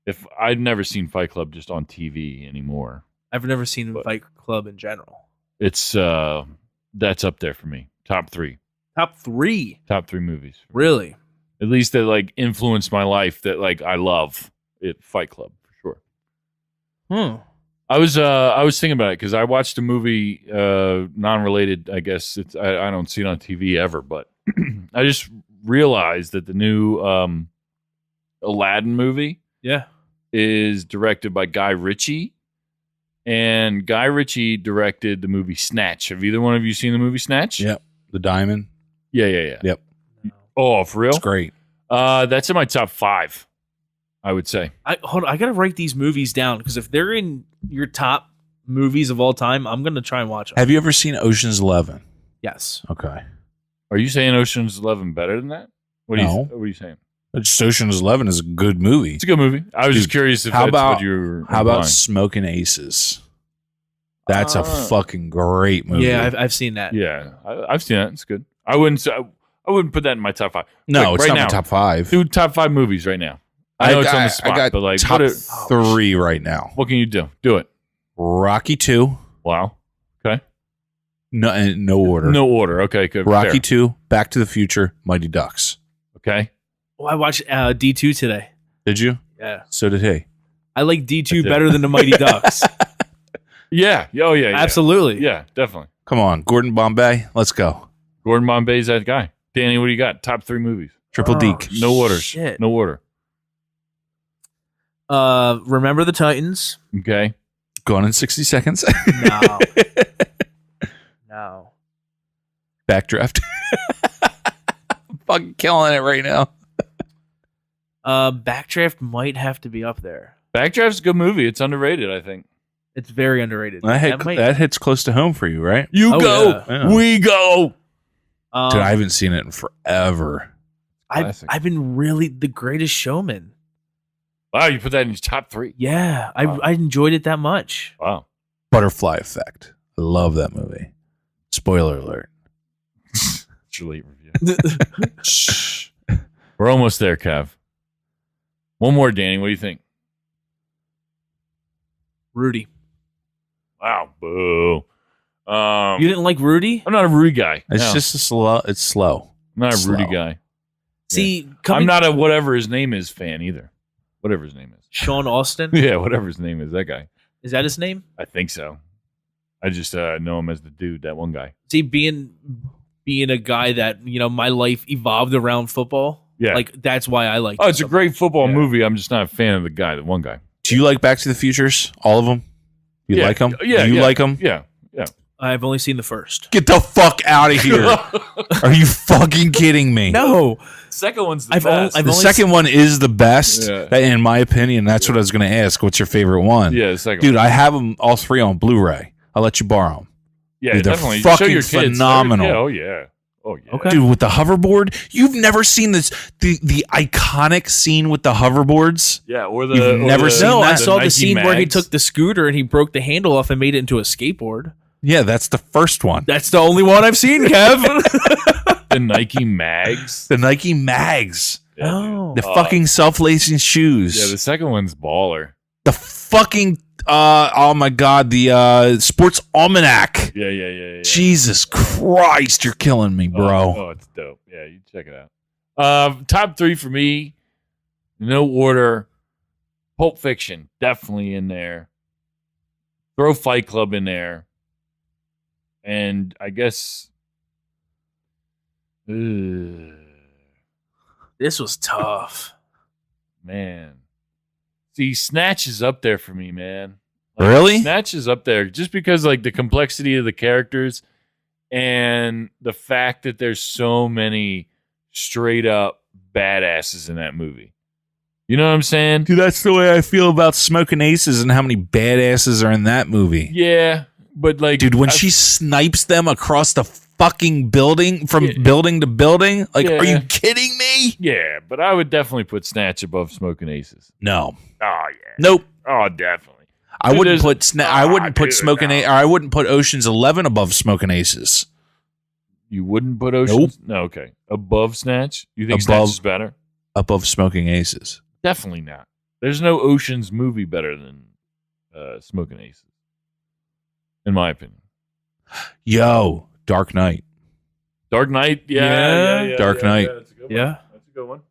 C: If I'd never seen Fight Club just on TV anymore,
E: I've never seen
C: But-
E: Fight Club in general.
C: it's that's up there for me. Top three
E: Top 3.
C: movies.
E: Really?
C: At least that like influenced my life. That like I love it. Fight Club for sure. I was thinking about it because I watched a movie non-related. I guess I don't see it on TV ever, but I just realized that the new Aladdin movie
E: Yeah.
C: is directed by Guy Ritchie, and Guy Ritchie directed the movie Snatch. Have either one of you seen the movie Snatch?
D: Yep. The Diamond.
C: Yeah.
D: Yep.
C: Oh, for real?
D: It's great.
C: That's in my top 5, I would say.
E: Hold on, I gotta write these movies down because if they're in your top movies of all time, I'm gonna try and watch them.
D: Have you ever seen Ocean's 11?
E: Yes.
D: Okay.
C: Are you saying Ocean's 11 better than that? What
D: No.
C: are you saying?
D: Just Ocean's 11 is a good movie.
C: It's a good movie. I was just
D: Dude,
C: curious if
D: how
C: that's
D: about-
C: what you were
D: How about
C: implying.
D: Smoking Aces? That's a fucking great movie.
E: Yeah, I've seen that.
C: Yeah, I've seen that. It's good. I wouldn't put that in my top 5.
D: no,
C: Like,
D: it's
C: right
D: not
C: now,
D: my top 5.
C: Do top 5 movies right now. I know it's on the spot,
D: I got
C: but like,
D: top
C: what,
D: 3 right now.
C: what can you do? Do it.
D: Rocky 2.
C: Wow. Okay.
D: No order.
C: No order. Okay. Good.
D: Rocky
C: Fair.
D: 2, Back to the Future, Mighty Ducks.
C: Okay.
E: Oh, I watched D2 today.
D: Did you?
E: Yeah.
D: So did he.
E: I like D2
C: I did.
E: better than the Mighty Ducks.
C: Yeah. Oh yeah.
E: Absolutely.
C: Yeah. Definitely.
D: Come on, Gordon Bombay. Let's go.
C: Gordon Bombay's that guy. Danny, what do you got? Top 3 movies.
D: Triple
E: Oh,
D: Deke.
C: No orders.
E: Shit.
C: No order.
E: Remember the Titans.
C: Okay.
D: Gone in 60 Seconds.
E: No. No.
D: Backdraft. I'm fucking killing it right now.
E: Backdraft might have to be up there.
C: Backdraft's a good movie. It's underrated, I think.
E: It's very underrated.
D: That hits close to home for you, right?
C: You
E: Oh,
C: go.
D: yeah.
C: We go.
D: Dude, I haven't seen it in forever.
E: I've been really The Greatest Showman.
C: Wow, you put that in your top 3.
E: Yeah,
C: Wow.
E: I enjoyed it that much.
C: Wow.
D: Butterfly Effect. I love that movie. Spoiler alert.
C: It's your late review. Shh. We're almost there, Kev. One more, Danny. What do you think?
E: Rudy.
C: Wow. Boo.
E: You didn't like Rudy?
C: I'm not a Rudy guy.
D: It's
C: No.
D: just slow. It's slow.
C: I'm not a
D: slow.
C: Rudy guy.
E: See,
C: I'm not a whatever his name is fan either. Whatever his name is.
E: Sean Austin.
C: Yeah, whatever his name is. That guy.
E: Is that his name?
C: I think so. I just know him as the dude, that one guy.
E: See, being a guy that, my life evolved around football.
C: Yeah.
E: Like, that's why I like
C: Oh, it's a great football
E: Yeah.
C: movie. I'm just not a fan of the guy, the one guy.
D: Do you like Back to the Futures? All of them? You
C: Yeah.
D: like them?
C: Yeah.
D: Do you
C: yeah.
D: like them?
C: Yeah.
E: I've only seen the first.
D: Get the fuck out of here. Are you fucking kidding me?
E: No.
C: Second one's the
E: I've
C: best.
E: I've
D: The
E: only
D: second one is the best,
C: Yeah.
D: in my opinion. That's what I was going to ask. What's your favorite one?
C: Yeah, the second
D: Dude,
C: one.
D: I have them all 3 on Bluray. I'll let you borrow them.
C: Yeah,
D: Dude, they're
C: definitely.
D: fucking
C: Show your kids.
D: phenomenal.
C: Yeah, oh, yeah. Oh, yeah.
E: Okay.
D: Dude, with the hoverboard, you've never seen the iconic scene with the hoverboards?
C: Yeah, or the...
D: You've
C: or
D: never
C: the-
D: seen
E: No, I
D: that?
E: saw the
C: Nike
E: scene where he
C: mags.
E: took the scooter and he broke the handle off and made it into a skateboard.
D: Yeah, that's the first one.
E: That's the only one I've seen, Kev.
C: the Nike mags.
D: The Nike mags.
C: Yeah, dude.
E: Oh.
D: The fucking self-lacing shoes.
C: Yeah, the second one's baller.
D: the fucking, oh my God, the Sports Almanac.
C: Yeah.
D: Jesus Christ, you're killing me, bro.
C: Oh, it's dope. Yeah, you check it out. Top 3 for me, no order. Pulp Fiction, definitely in there. Throw Fight Club in there. And I guess...
E: This was tough.
C: Man. See, Snatch is up there for me, man.
D: Really?
C: Snatch is up there just because, like, the complexity of the characters and the fact that there's so many straight up badasses in that movie. You know what I'm saying?
D: Dude, that's the way I feel about Smoking Aces and how many badasses are in that movie.
C: Yeah, but like,
D: Dude, when she snipes them across the fucking building from
C: Yeah.
D: building to building, like,
C: Yeah.
D: are you kidding me?
C: Yeah, but I would definitely put Snatch above Smoking Aces.
D: No.
C: Oh yeah.
D: Nope.
C: Oh, definitely.
D: I
C: Dude,
D: wouldn't
C: there's-
D: put I wouldn't put
C: dude,
D: Smoking
C: no.
D: or I wouldn't put Ocean's 11 above Smoking Aces.
C: You wouldn't put Ocean's? No, okay. Above Snatch? You think Snatch
D: Above-
C: is better?
D: Above Smoking Aces.
C: Definitely not. There's no Ocean's movie better than Smoking Aces, in my opinion.
D: Yo, Dark Knight.
C: Dark Knight,
E: Yeah.
D: Dark Knight.
C: That's a good one.
E: Yeah.
C: That's a good one.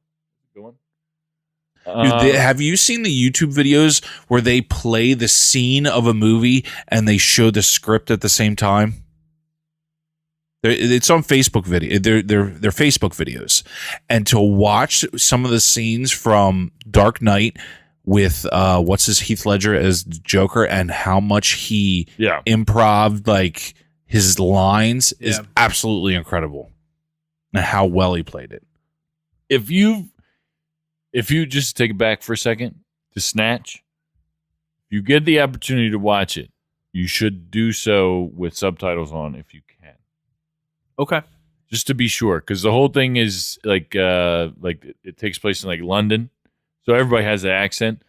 C: Good one.
D: Dude, have you seen the YouTube videos where they play the scene of a movie and they show the script at the same time? It's on Facebook video. They're Facebook videos, and to watch some of the scenes from Dark Knight with what's his Heath Ledger as Joker and how much he
C: Yeah.
D: improv like his lines is
E: Yeah.
D: absolutely incredible, and how well he played it.
C: If you just take it back for a second to Snatch, if you get the opportunity to watch it, you should do so with subtitles on if you can.
E: Okay.
C: Just to be sure, because the whole thing is like it takes place in like London, so everybody has the accent.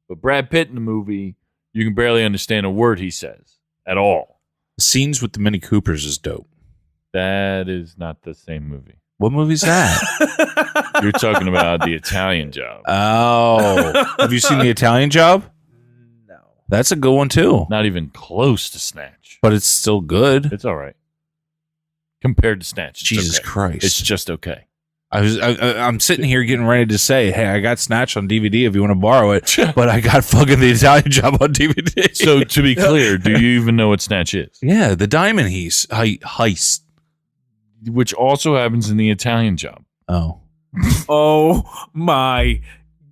C: But Brad Pitt in the movie, you can barely understand a word he says at all.
D: The scenes with the Mini Coopers is dope.
C: That is not the same movie.
D: What movie's that?
C: You're talking about The Italian Job.
D: Oh, have you seen The Italian Job?
E: No.
D: That's a good one too,
C: Not even close to Snatch.
D: but it's still good.
C: It's all right compared to Snatch. It's
D: Jesus
C: okay.
D: Christ!
C: It's just okay.
D: I'm sitting here getting ready to say, hey, I got Snatch on DVD if you want to borrow it, but I got fucking The Italian Job on DVD.
C: So to be clear, do you even know what Snatch is?
D: yeah, the diamond heist.
C: Which also happens in The Italian Job.
D: Oh,
E: Oh my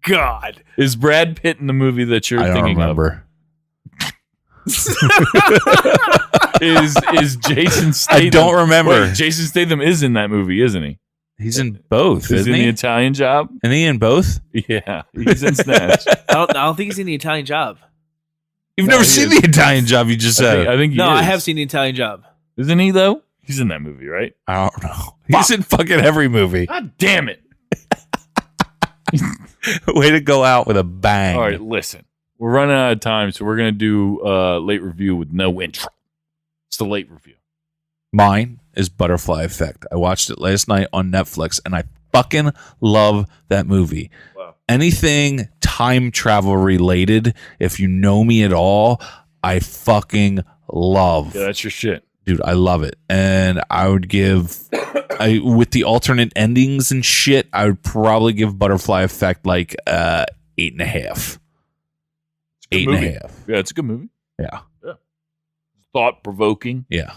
E: God.
C: Is Brad Pitt in the movie that you're
D: I don't
C: thinking
D: remember.
C: is Jason Statham.
D: I don't remember.
C: Wait, Jason Statham is in that movie, isn't he?
D: He's in both,
C: Is
D: isn't
C: he in
D: he?
C: the Italian Job?
D: Isn't he in both?
C: Yeah, he's in Snatch.
E: I don't think he's in the Italian Job.
D: You've
C: No,
D: never
C: he
D: seen
C: is.
D: the Italian Job. You just said.
C: I think he
E: No,
C: is.
E: I have seen the Italian Job.
C: Isn't he though? He's in that movie, right?
D: I don't know. He's in fucking every movie.
C: God damn it!
D: Way to go out with a bang.
C: All right, listen, we're running out of time, so we're gonna do late review with no intro. It's the late review.
D: Mine is Butterfly Effect. I watched it last night on Netflix, and I fucking love that movie.
C: Wow.
D: Anything time travel related, if you know me at all, I fucking love.
C: Yeah, that's your shit.
D: Dude, I love it. And I would give, with the alternate endings and shit, I would probably give Butterfly Effect like 8.5. Eight and a half.
C: Yeah, it's a good movie.
D: Yeah.
C: Thought provoking.
D: Yeah.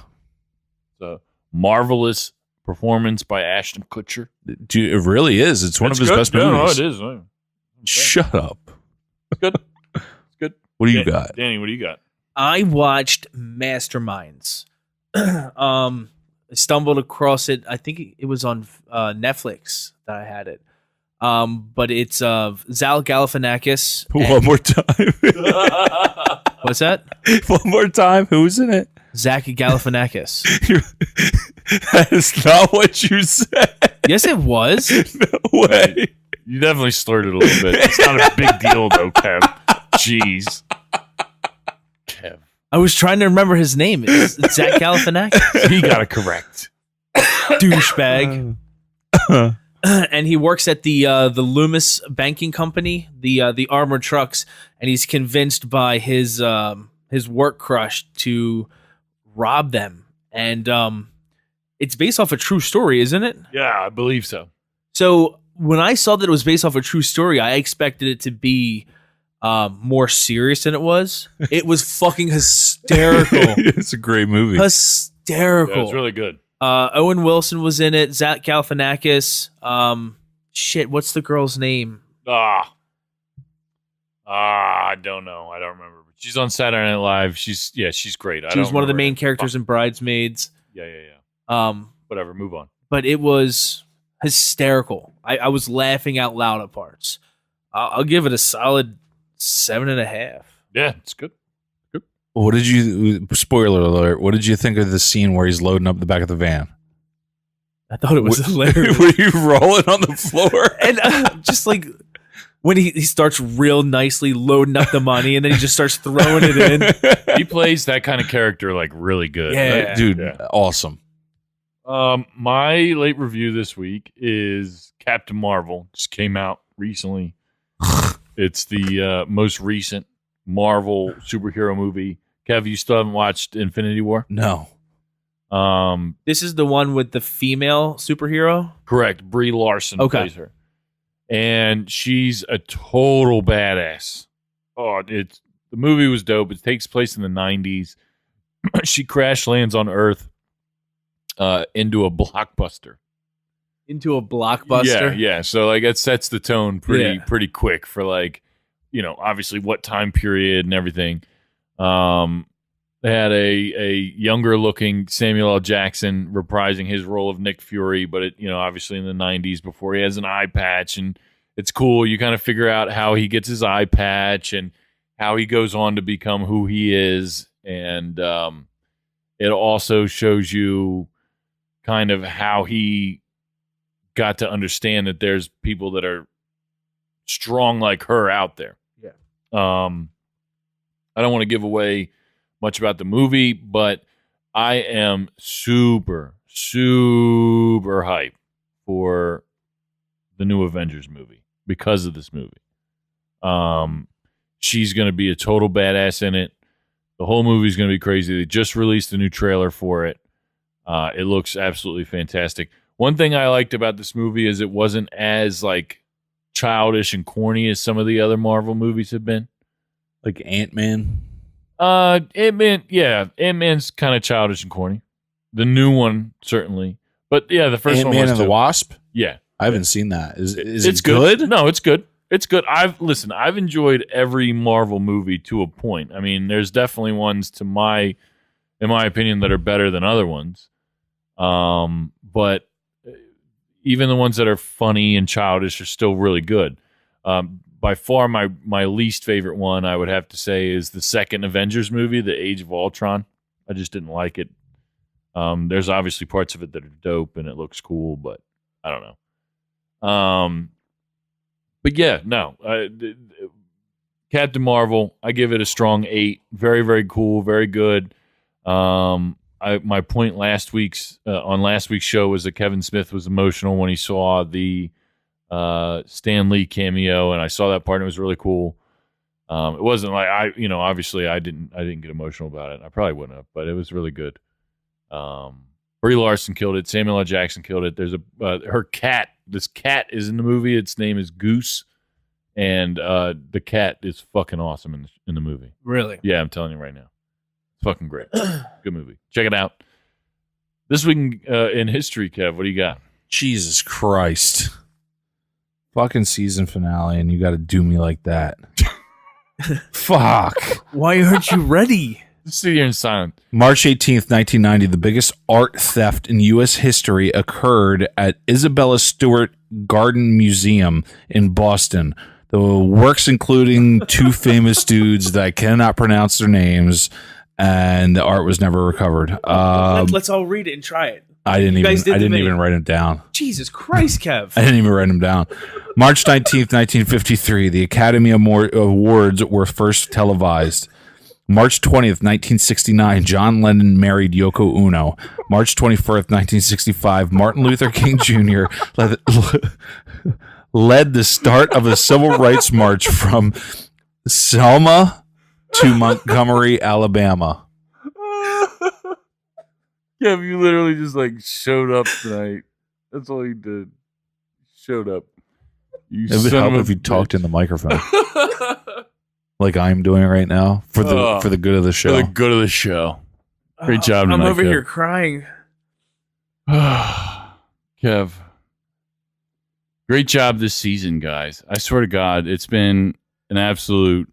C: It's a marvelous performance by Ashton Kutcher.
D: Dude, it really is. It's one of his best movies.
C: No, it is.
D: Shut up.
C: Good. It's good.
D: What do you got?
C: Danny, what do you got?
E: I watched Masterminds. I stumbled across it. I think it was on Netflix that I had it. But it's Zal Galifianakis.
D: One more time.
E: What's that?
D: One more time. Who's in it?
E: Zach Galifianakis.
D: That is not what you said.
E: Yes, it was.
D: No way.
C: You definitely slurred it a little bit. It's not a big deal, though, Kev. Jeez. Kev.
E: I was trying to remember his name. It's Zach Galifianakis.
C: He got it correct.
E: Douchebag. And he works at the Loomis banking company, the armored trucks, and he's convinced by his work crush to rob them. And it's based off a true story, isn't it?
C: Yeah, I believe so.
E: So when I saw that it was based off a true story, I expected it to be more serious than it was. It was fucking hysterical.
D: It's a great movie.
E: Hysterical.
C: Yeah, it's really good.
E: Owen Wilson was in it. Zach Galifianakis. Shit, what's the girl's name?
C: I don't know. I don't remember. But she's on Saturday Night Live. She's great.
E: She was one of the main characters in Bridesmaids.
C: Yeah. Whatever. Move on.
E: But it was hysterical. I was laughing out loud at parts. I'll give it a solid 7.5.
C: Yeah, it's good.
D: What did you, spoiler alert, what did you think of the scene where he's loading up the back of the van?
E: I thought it was hilarious.
D: Were you rolling on the floor?
E: And just like when he starts real nicely loading up the money and then he just starts throwing it in.
C: He plays that kind of character like really good.
E: Yeah.
D: Dude,
C: Yeah.
D: awesome.
C: My late review this week is Captain Marvel. Just came out recently. It's the most recent Marvel superhero movie. Kev, you still haven't watched Infinity War?
D: No.
E: This is the one with the female superhero?
C: Correct. Brie Larson plays her. And she's a total badass. Oh, the movie was dope. It takes place in the 90s. She crash lands on Earth into a blockbuster.
E: Into a blockbuster?
C: Yeah. So like it sets the tone pretty quick for like, obviously what time period and everything. They had a younger looking Samuel L. Jackson reprising his role of Nick Fury, but it, obviously in the 90s before he has an eye patch, and it's cool. You kind of figure out how he gets his eye patch and how he goes on to become who he is. And it also shows you kind of how he got to understand that there's people that are strong like her out there.
E: Yeah.
C: I don't want to give away much about the movie, but I am super, super hyped for the new Avengers movie because of this movie. She's going to be a total badass in it. The whole movie is going to be crazy. They just released a new trailer for it. It looks absolutely fantastic. One thing I liked about this movie is it wasn't as like childish and corny as some of the other Marvel movies have been.
D: Like Ant-Man?
C: Ant-Man's kind of childish and corny. The new one, certainly. But yeah, the first
D: Ant-Man
C: one was
D: and the
C: too.
D: Wasp?
C: Yeah.
D: I haven't seen that. Is
C: It's
D: it good?
C: No, it's good. It's good. I've enjoyed every Marvel movie to a point. I mean, there's definitely ones in my opinion, that are better than other ones. But even the ones that are funny and childish are still really good. By far, my least favorite one, I would have to say, is the second Avengers movie, The Age of Ultron. I just didn't like it. There's obviously parts of it that are dope and it looks cool, but I don't know. But yeah, no. Captain Marvel, I give it a strong 8. Very, very cool, very good. My point on last week's show was that Kevin Smith was emotional when he saw the Stan Lee cameo, and I saw that part and it was really cool. It wasn't like obviously I didn't get emotional about it. I probably wouldn't have, but it was really good. Brie Larson killed it. Samuel L. Jackson killed it. There's her cat. This cat is in the movie. Its name is Goose, and the cat is fucking awesome in the movie.
E: Really?
C: Yeah, I'm telling you right now, it's fucking great. Good movie. Check it out. This week in history, Kev, what do you got?
D: Jesus Christ. Fucking season finale, and you got to do me like that. Fuck.
E: Why aren't you ready?
C: Just sit here in silence.
D: March 18th, 1990, the biggest art theft in U.S. history occurred at Isabella Stewart Garden Museum in Boston. The works including two famous dudes that I cannot pronounce their names, and the art was never recovered.
E: Let's all read it and try it.
D: I didn't even write them down.
E: Jesus Christ, Kev.
D: I didn't even write them down. March 19th, 1953, the Academy Awards were first televised. March 20th, 1969, John Lennon married Yoko Ono. March 24th, 1965, Martin Luther King Jr. led the start of a civil rights march from Selma to Montgomery, Alabama.
C: Yeah, you literally just showed up tonight. That's all you did. Showed up.
D: It would help if you talked in the microphone. Like I'm doing right now for the good of the show.
C: For the good of the show. Great job tonight,
E: I'm over
C: Kev.
E: here crying.
C: Kev. Great job this season, guys. I swear to God, it's been an absolute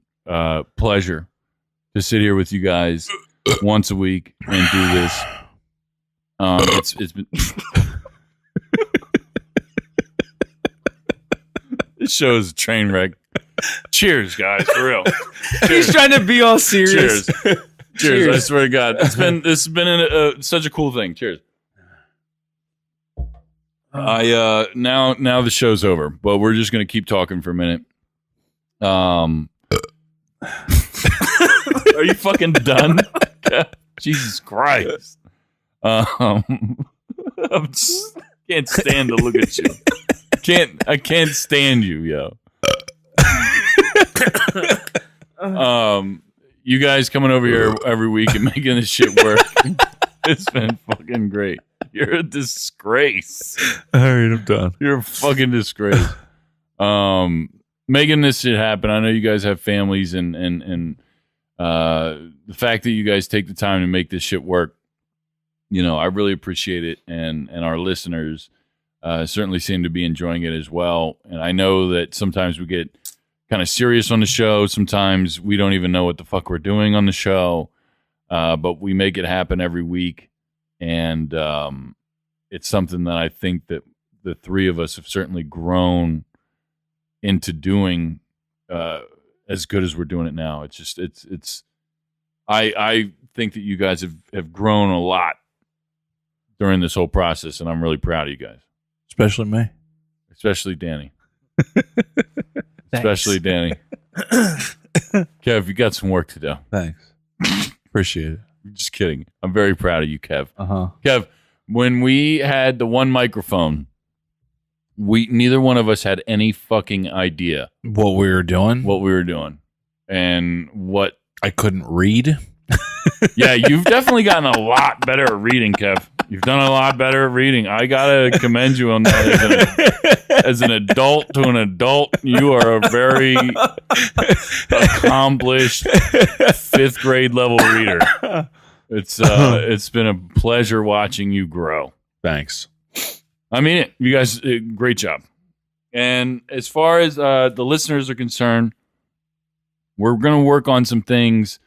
C: pleasure to sit here with you guys once a week and do this. It's been this show is a train wreck. Cheers, guys, for real.
E: He's trying to be all serious.
C: Cheers. Cheers. I swear to God, this has been such a cool thing. Cheers. Now the show's over, but we're just gonna keep talking for a minute. Are you fucking done? Jesus Christ. I can't stand to look at you. I can't stand you, yo. You guys coming over here every week and making this shit work. It's been fucking great. You're a disgrace.
D: All right, I'm done.
C: You're a fucking disgrace. Making this shit happen. I know you guys have families and the fact that you guys take the time to make this shit work, I really appreciate it. And our listeners certainly seem to be enjoying it as well. And I know that sometimes we get kind of serious on the show. Sometimes we don't even know what the fuck we're doing on the show. But we make it happen every week. And it's something that I think that the three of us have certainly grown into doing as good as we're doing it now. It's just, I think that you guys have grown a lot during this whole process, and I'm really proud of you guys.
D: Especially me.
C: Especially Danny. Especially Danny. Kev, you got some work to do.
D: Thanks. Appreciate it.
C: Just kidding. I'm very proud of you, Kev.
D: Uh-huh.
C: Kev, when we had the one microphone, neither one of us had any fucking idea
D: What we were doing.
C: And what
D: I couldn't read.
C: Yeah, you've definitely gotten a lot better at reading, Kev. You've done a lot better at reading. I gotta commend you on that. As an adult to an adult, you are a very accomplished 5th grade level reader. It's been a pleasure watching you grow.
D: Thanks.
C: I mean it. You guys, great job. And as far as the listeners are concerned, we're going to work on some things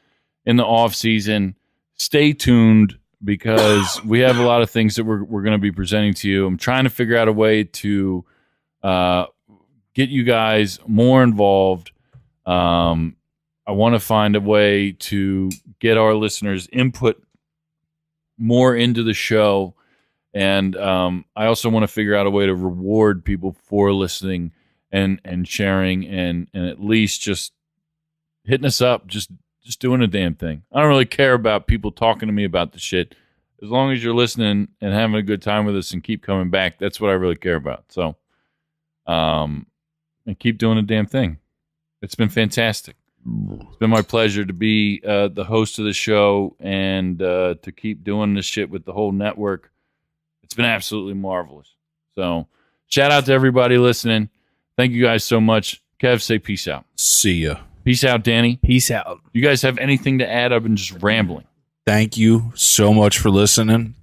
C: in the off season. Stay tuned because we have a lot of things that we're going to be presenting to you. I'm trying to figure out a way to get you guys more involved. I want to find a way to get our listeners' input more into the show. And I also want to figure out a way to reward people for listening and sharing and at least just hitting us up, just doing a damn thing. I don't really care about people talking to me about the shit. As long as you're listening and having a good time with us and keep coming back, that's what I really care about. So, and keep doing the damn thing. It's been fantastic. It's been my pleasure to be the host of the show and to keep doing this shit with the whole network. It's been absolutely marvelous. So, shout out to everybody listening. Thank you guys so much. Kev, say peace out.
D: See ya.
C: Peace out, Danny.
E: Peace out.
C: You guys have anything to add? I've been just rambling.
D: Thank you so much for listening.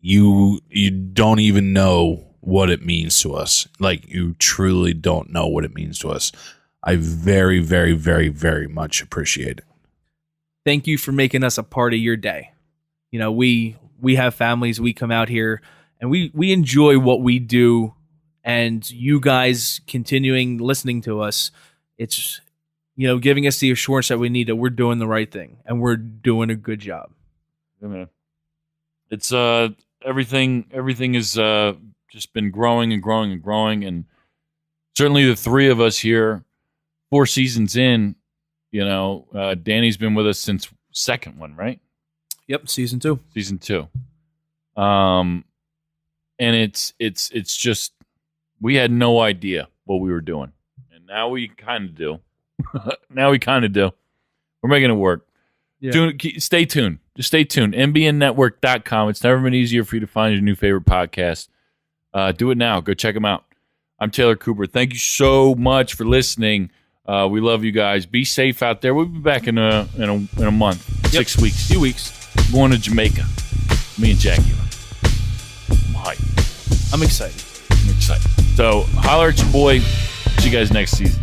D: You don't even know what it means to us. Like, you truly don't know what it means to us. I very, very, very, very much appreciate it.
E: Thank you for making us a part of your day. You know, we have families. We come out here and we enjoy what we do. And you guys continuing listening to us, it's, you know, giving us the assurance that we need that we're doing the right thing and we're doing a good job.
C: Yeah, man. It's everything has just been growing and growing and growing, and certainly the three of us here, 4 seasons in, you know, Danny's been with us since second one, right?
E: Yep, season 2.
C: Season 2. And it's just, we had no idea what we were doing, and now we kind of do. We're making it work.
E: Yeah.
C: Stay tuned. Just stay tuned. mbnnetwork.com. It's never been easier for you to find your new favorite podcast. Do it now. Go check them out. I'm Taylor Cooper. Thank you so much for listening. We love you guys. Be safe out there. We'll be back in a month. 6 weeks.
E: 2 weeks.
C: Going to Jamaica. Me and Jackie. I'm hyped.
E: I'm excited.
C: So holler at your boy. See you guys next season.